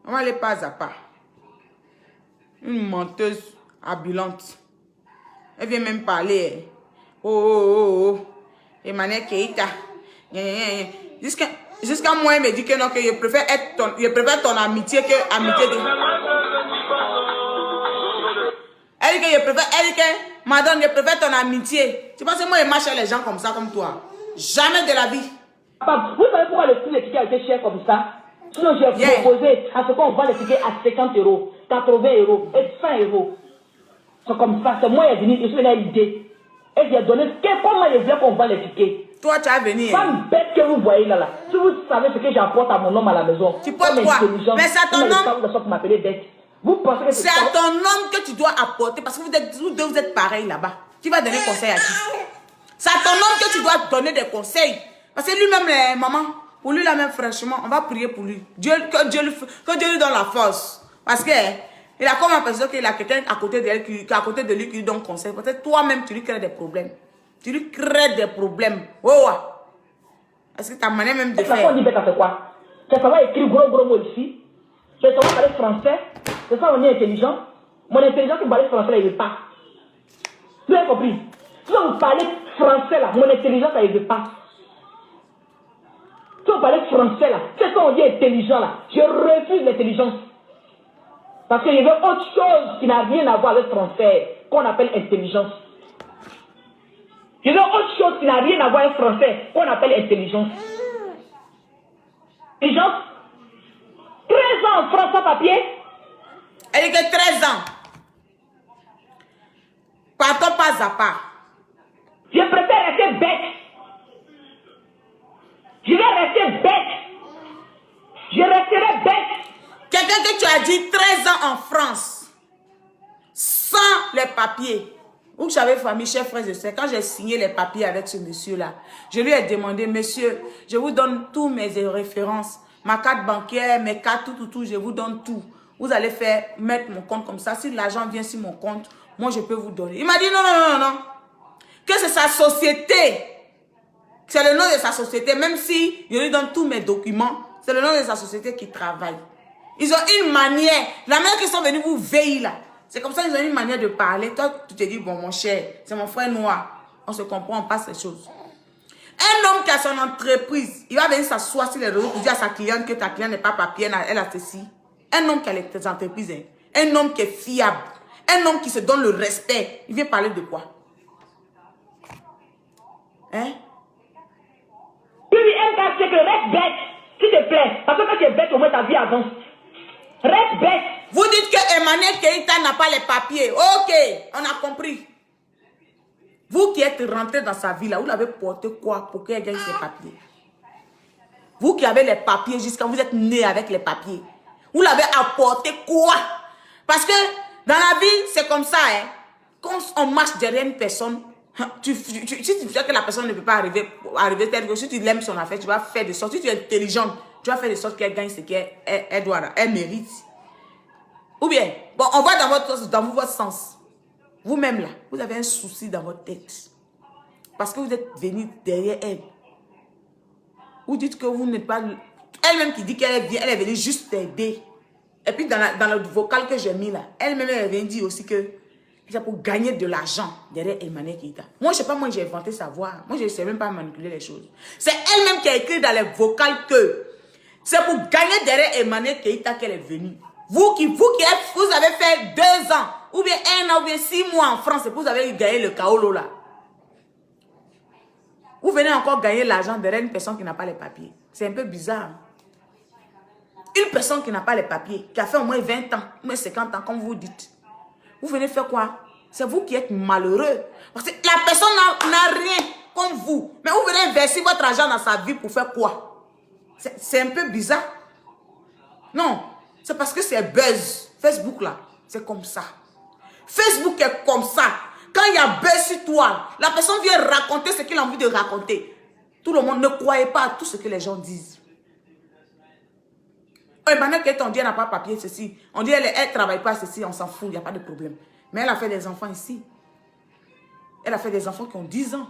On va aller pas à pas. Une menteuse habillante. Elle vient même parler. Oh. Emmanuel Keïta. Jusqu'à moi, elle me dit que non, que je préfère ton amitié que amitié de... Elle dit que je préfère, madame, je préfère ton amitié. Tu penses que moi, je marche les gens comme ça, comme toi? Jamais de la vie. Papa, vous savez pourquoi le prix des tickets a été cher comme ça? Sinon, j'ai proposé à ce qu'on vend les tickets à 50 €, 80 € et 100 €. C'est comme ça. C'est moi qui ai venu, je suis venu à l'idée. Et j'ai donné comment je voulais qu'on vend les tickets. Toi, tu as venu. Femme bête que vous voyez là. Si vous savez ce que j'apporte à mon homme à la maison. Tu portes quoi? Mais c'est à ton homme. Vous m'appelez bête. Vous pensez que c'est à ton homme que tu dois apporter parce que vous êtes pareils là-bas. Tu vas donner conseil à qui? C'est à ton homme que tu dois donner des conseils. Parce que lui-même, maman, pour lui, là même, franchement, on va prier pour lui. Que Dieu lui donne la force. Parce que il a comme l'impression qu'il a quelqu'un à côté de lui qui lui donne conseil. Peut-être toi-même, tu lui crées des problèmes. Tu lui crées des problèmes. Oh, est-ce que ta manière même de faire... On dit c'est quoi? Ça va écrire gros mots ici. Ça va parler français. C'est ça, on est intelligent. Mon intelligence qui parle français, il ne veut pas. Vous avez compris? Si vous parlez français, là, mon intelligence, elle ne veut pas. Si vous parlez français, là, c'est ça, on dit intelligent, là. Je refuse l'intelligence. Parce qu'il y a autre chose qui n'a rien à voir avec français, qu'on appelle intelligence. Je veux autre chose qui n'a rien à voir avec français, qu'on appelle intelligence. Intelligence. 13 ans en France sans papier. Elle est que 13 ans. Partons pas à pas. Je préfère rester bête. Je vais rester bête. Je resterai bête. Quelqu'un que tu as dit 13 ans en France, sans les papiers. Vous savez, famille, chers frères et sœurs, quand j'ai signé les papiers avec ce monsieur-là, je lui ai demandé, monsieur, je vous donne tous mes références, ma carte bancaire, mes cartes, tout, je vous donne tout. Vous allez mettre mon compte comme ça. Si l'argent vient sur mon compte, moi, je peux vous donner. Il m'a dit non. Que c'est sa société. C'est le nom de sa société. Même si je lui donne tous mes documents, c'est le nom de sa société qui travaille. Ils ont une manière. La manière qu'ils sont venus vous veiller là. C'est comme ça qu'ils ont une manière de parler. Toi, tu te dis, bon, mon cher, c'est mon frère noir. On se comprend, on passe les choses. Un homme qui a son entreprise, il va venir s'asseoir sur les réseaux pour dire à sa cliente que ta cliente n'est pas papier, elle a ceci. Un homme qui a les entreprises, hein. Un homme qui est fiable. Un homme qui se donne le respect. Il vient parler de quoi? Hein? Tu lui aimes c'est que reste bête, s'il te plaît. Parce que quand tu es bête, au moins ta vie avance. Reste bête. Vous dites que Emmanuel Keïta n'a pas les papiers. Ok, on a compris. Vous qui êtes rentré dans sa vie là, vous l'avez porté quoi pour qu'elle gagne ses papiers? Vous qui avez les papiers jusqu'à vous êtes né avec les papiers. Vous l'avez apporté quoi? Parce que dans la vie, c'est comme ça. Hein? Quand on marche derrière une personne, si tu sais que la personne ne peut pas arriver telle que si tu l'aimes son affaire, tu vas faire de sorte. Si tu es intelligente, tu vas faire de sorte qu'elle gagne ce qu'elle doit, elle mérite. Ou bien, bon, on va dans votre sens. Vous-même là, vous avez un souci dans votre tête. Parce que vous êtes venu derrière elle. Vous dites que vous n'êtes pas... Elle-même qui dit qu'elle vient, elle est venue juste t'aider. Et puis dans le vocal que j'ai mis là, elle-même elle vient dire aussi que c'est pour gagner de l'argent derrière Emmanuel Keïta. Moi, je ne sais pas, moi j'ai inventé sa voix. Moi, je ne sais même pas manipuler les choses. C'est elle-même qui a écrit dans les vocales que c'est pour gagner derrière Emmanuel Keïta qu'elle est venue. Vous avez fait 2 ans, ou bien 1 an, ou bien 6 mois en France, et vous avez gagné le Kaolo là. Vous venez encore gagner l'argent derrière une personne qui n'a pas les papiers. C'est un peu bizarre. Une personne qui n'a pas les papiers, qui a fait au moins 20 ans, ou moins 50 ans, comme vous dites. Vous venez faire quoi? C'est vous qui êtes malheureux. Parce que la personne n'a rien comme vous. Mais vous venez verser votre argent dans sa vie pour faire quoi? C'est un peu bizarre. Non, c'est parce que c'est buzz. Facebook là, c'est comme ça. Facebook est comme ça. Quand il y a buzz sur toi, la personne vient raconter ce qu'il a envie de raconter. Tout le monde ne croyait pas à tout ce que les gens disent. Emmanuel Keïta, on dit elle n'a pas papier, ceci. On dit elle ne travaille pas, ceci, on s'en fout, il n'y a pas de problème. Mais elle a fait des enfants ici. Elle a fait des enfants qui ont 10 ans.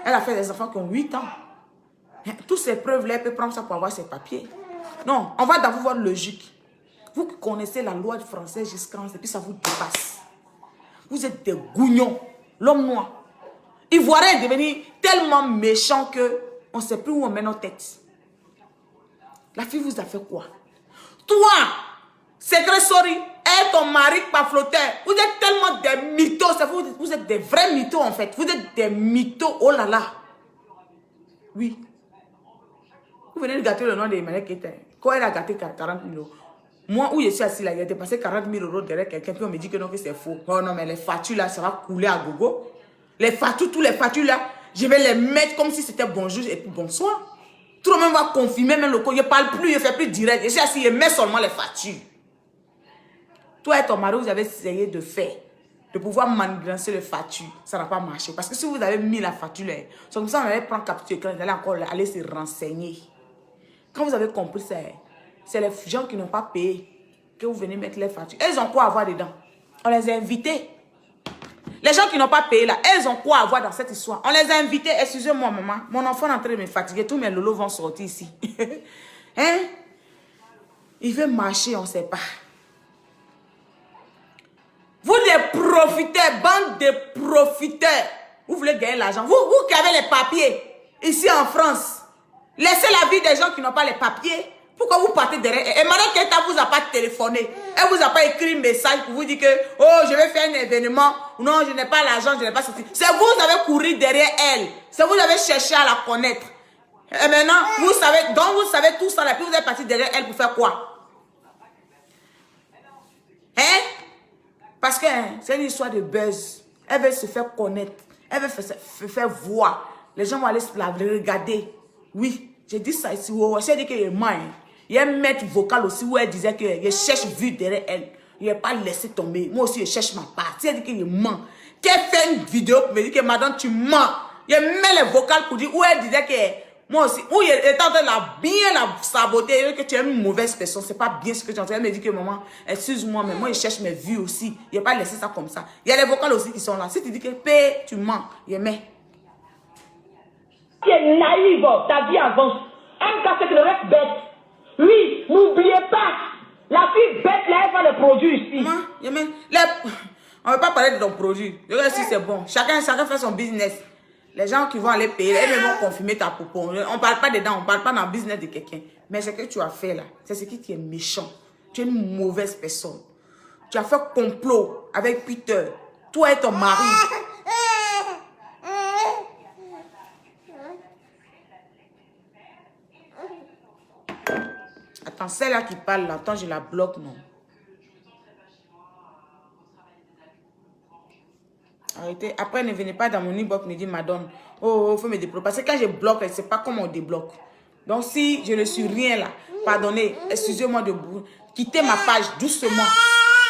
Elle a fait des enfants qui ont 8 ans. Toutes ces preuves-là, elle peut prendre ça pour avoir ses papiers. Non, on va dans votre logique. Vous qui connaissez la loi française jusqu'à et puis ça vous dépasse. Vous êtes des gougnons. L'homme noir. Ivoirien est devenu tellement méchant qu'on ne sait plus où on met nos têtes. La fille vous a fait quoi? Toi, secret sorry, et ton mari pas flotteur. Vous êtes tellement des mythos. Vous êtes des vrais mythos en fait. Vous êtes des mythos. Oh là là. Oui. Vous venez de gâter le nom d'Emmanuel Keïta. Quand elle a gâté 40 000 euros. Moi, où je suis assis là, il a dépassé 40 000 euros derrière quelqu'un, puis on me dit que non, que c'est faux. Oh non, mais les factures là, ça va couler à gogo. Les factures, tous les factures là, je vais les mettre comme si c'était bonjour et puis bonsoir. Tout le monde va confirmer, même le coup. Je ne parle plus, je ne fais plus direct. Je suis assis, je mets seulement les factures. Toi et ton mari, vous avez essayé de faire, de pouvoir manipuler les factures. Ça n'a pas marché. Parce que si vous avez mis la facture là, c'est comme ça, on allait prendre capture écran, vous allez encore aller se renseigner. Quand vous avez compris ça, c'est les gens qui n'ont pas payé que vous venez mettre les factures. Elles ont quoi à voir dedans? On les a invités. Les gens qui n'ont pas payé là, elles ont quoi à voir dans cette histoire? On les a invités. Excusez-moi, maman. Mon enfant est en train de me fatiguer. Tous mes lolos vont sortir ici. Hein? Il veut marcher, on ne sait pas. Vous les profiteurs, bande de profiteurs. Vous voulez gagner l'argent. Vous qui avez les papiers ici en France, laissez la vie des gens qui n'ont pas les papiers Pourquoi vous partez derrière elle? Et Madame Keita vous a pas téléphoné. Elle vous a pas écrit un message pour vous dire que, oh, je vais faire un événement. Non, je n'ai pas l'argent, je n'ai pas ceci. C'est vous qui avez couru derrière elle. C'est vous qui avez cherché à la connaître. Et maintenant, vous savez, donc vous savez tout ça là, puis vous êtes parti derrière elle pour faire quoi? Hein? Parce que c'est une histoire de buzz. Elle veut se faire connaître. Elle veut se faire voir. Les gens vont aller la regarder. Oui, j'ai dit ça ici. J'ai dit qu'il est mort. Il y a un maître vocal aussi où elle disait que je cherche vue derrière elle. Il n'a pas laissé tomber. Moi aussi, je cherche ma part. Elle dit qu'il ment. Qu'elle fait une vidéo pour me dire que madame, tu mens. Il met les vocales pour dire où elle disait que moi aussi, où il était en train de bien la saboter, que tu es une mauvaise personne, c'est pas bien ce que tu es en train de me dire que maman, excuse-moi, mais moi je cherche mes vues aussi. Il n'a pas laissé ça comme ça. Il y a les vocales aussi qui sont là. Si tu dis que paix, tu mens, il met. Tu es naïve, ta vie avance. Un cas, c'est que le reste bête. Oui, n'oubliez pas, la fille bête là, elle va le produit ici. Maman, on ne veut pas parler de ton produit. Regarde si c'est bon. Chacun fait son business. Les gens qui vont aller payer, elles vont confirmer ta popo. On ne parle pas dedans, on ne parle pas dans le business de quelqu'un. Mais ce que tu as fait là, c'est ce qui est méchant. Tu es une mauvaise personne. Tu as fait complot avec Peter. Toi et ton mari. Attends, celle-là qui parle là, attends, je la bloque, non. Arrêtez. Après, ne venez pas dans mon inbox me dire, madame, oh, il faut me débloquer. Parce que quand je bloque, je ne sais pas comment on débloque. Donc, si je ne suis rien là, pardonnez, excusez-moi de vous. Quittez ma page doucement.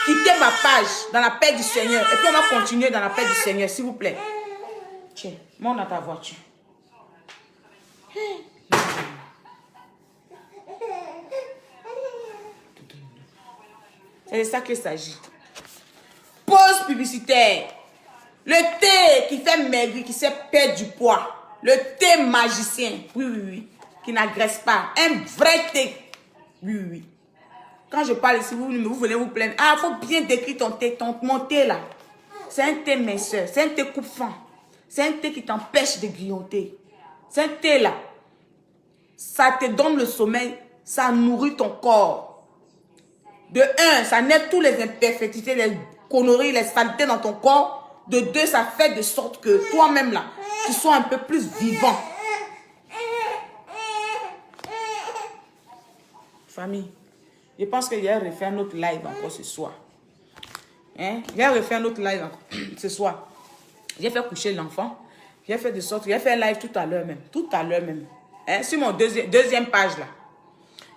Quittez ma page dans la paix du Seigneur. Et puis, on va continuer dans la paix du Seigneur, s'il vous plaît. Tiens, monte dans ta voiture. C'est de ça qu'il s'agit. Pause publicitaire. Le thé qui fait maigrir, qui sait perdre du poids. Le thé magicien. Oui, oui, oui. Qui n'agresse pas. Un vrai thé. Oui, oui, oui. Quand je parle ici, vous venez vous plaindre. Ah, il faut bien décrire ton thé, mon thé là. C'est un thé minceur. C'est un thé coupe-fin. C'est un thé qui t'empêche de grignoter. C'est un thé là. Ça te donne le sommeil. Ça nourrit ton corps. De un, ça nègre toutes les imperfectités, les conneries, les saletés dans ton corps. De deux, ça fait de sorte que toi-même là, tu sois un peu plus vivant. Famille, je pense que j'ai refait un autre live encore ce soir. Hein? J'ai refait un autre live encore ce soir. J'ai fait coucher l'enfant. J'ai fait de sorte, j'ai fait un live tout à l'heure même. Tout à l'heure même. Hein? Sur mon deuxième page là.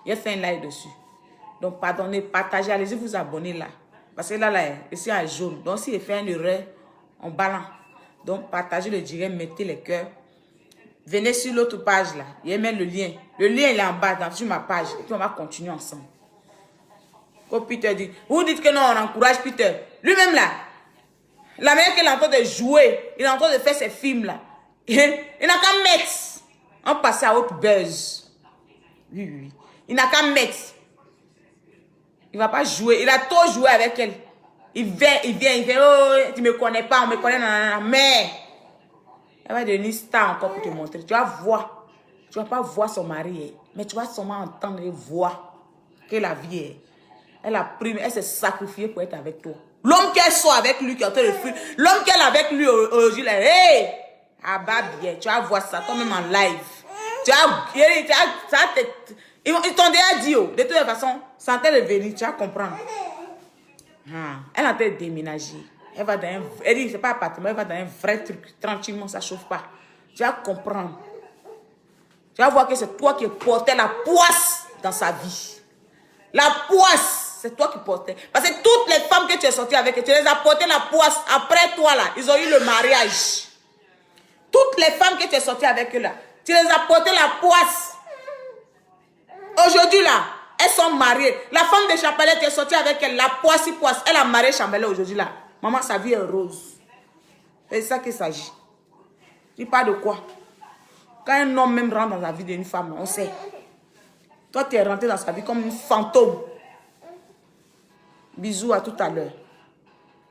J'ai fait un live dessus. Donc, pardonnez, partagez, allez-y vous abonner là. Parce que là, ici, à jaune. Donc, si il fait une erreur, on balance. Donc, partagez le direct, mettez les cœurs. Venez sur l'autre page là. Il y a même le lien. Le lien, il est en bas, sur ma page. Et puis, on va continuer ensemble. Comme Peter dit. Vous dites que non, on encourage Peter. Lui-même là, la manière qu'il est en train de jouer, il est en train de faire ses films là. Il n'a qu'à mettre. On passe à autre buzz. Oui, oui. Il n'a qu'à mettre. Il ne va pas jouer. Il a trop joué avec elle. Il vient, oh, tu ne me connais pas, on me connaît, nanana. Mais elle va devenir star encore pour te montrer. Tu vas voir. Tu ne vas pas voir son mari, mais tu vas seulement entendre et voir que la vie est. Elle a pris, elle s'est sacrifiée pour être avec toi. L'homme qu'elle soit avec lui, qui est en train de fuir, l'homme qu'elle est avec lui aujourd'hui, hey, ah bah bien, tu vas voir ça, toi-même en live. Ils t'ont déjà dit, oh, de toute façon, sans te revenir, tu vas comprendre. Elle est en train de déménager. Elle va dans un, elle dit, c'est pas un appartement, elle va dans un vrai truc, tranquillement, ça ne chauffe pas. Tu vas comprendre. Tu vas voir que c'est toi qui portais la poisse dans sa vie. La poisse, c'est toi qui portais. Parce que toutes les femmes que tu es sorties avec, tu les as porté la poisse. Après toi, là, ils ont eu le mariage. Toutes les femmes que tu es sorties avec eux, là, tu les as porté la poisse. Aujourd'hui, là, elles sont mariées. La femme de Chapelet, tu es sortie avec elle, la poisse. Elle a marié Chapelet aujourd'hui, là. Maman, sa vie est rose. C'est ça qu'il s'agit. Tu parles de quoi? Quand un homme même rentre dans la vie d'une femme, on sait. Toi, tu es rentré dans sa vie comme une fantôme. Bisous, à tout à l'heure.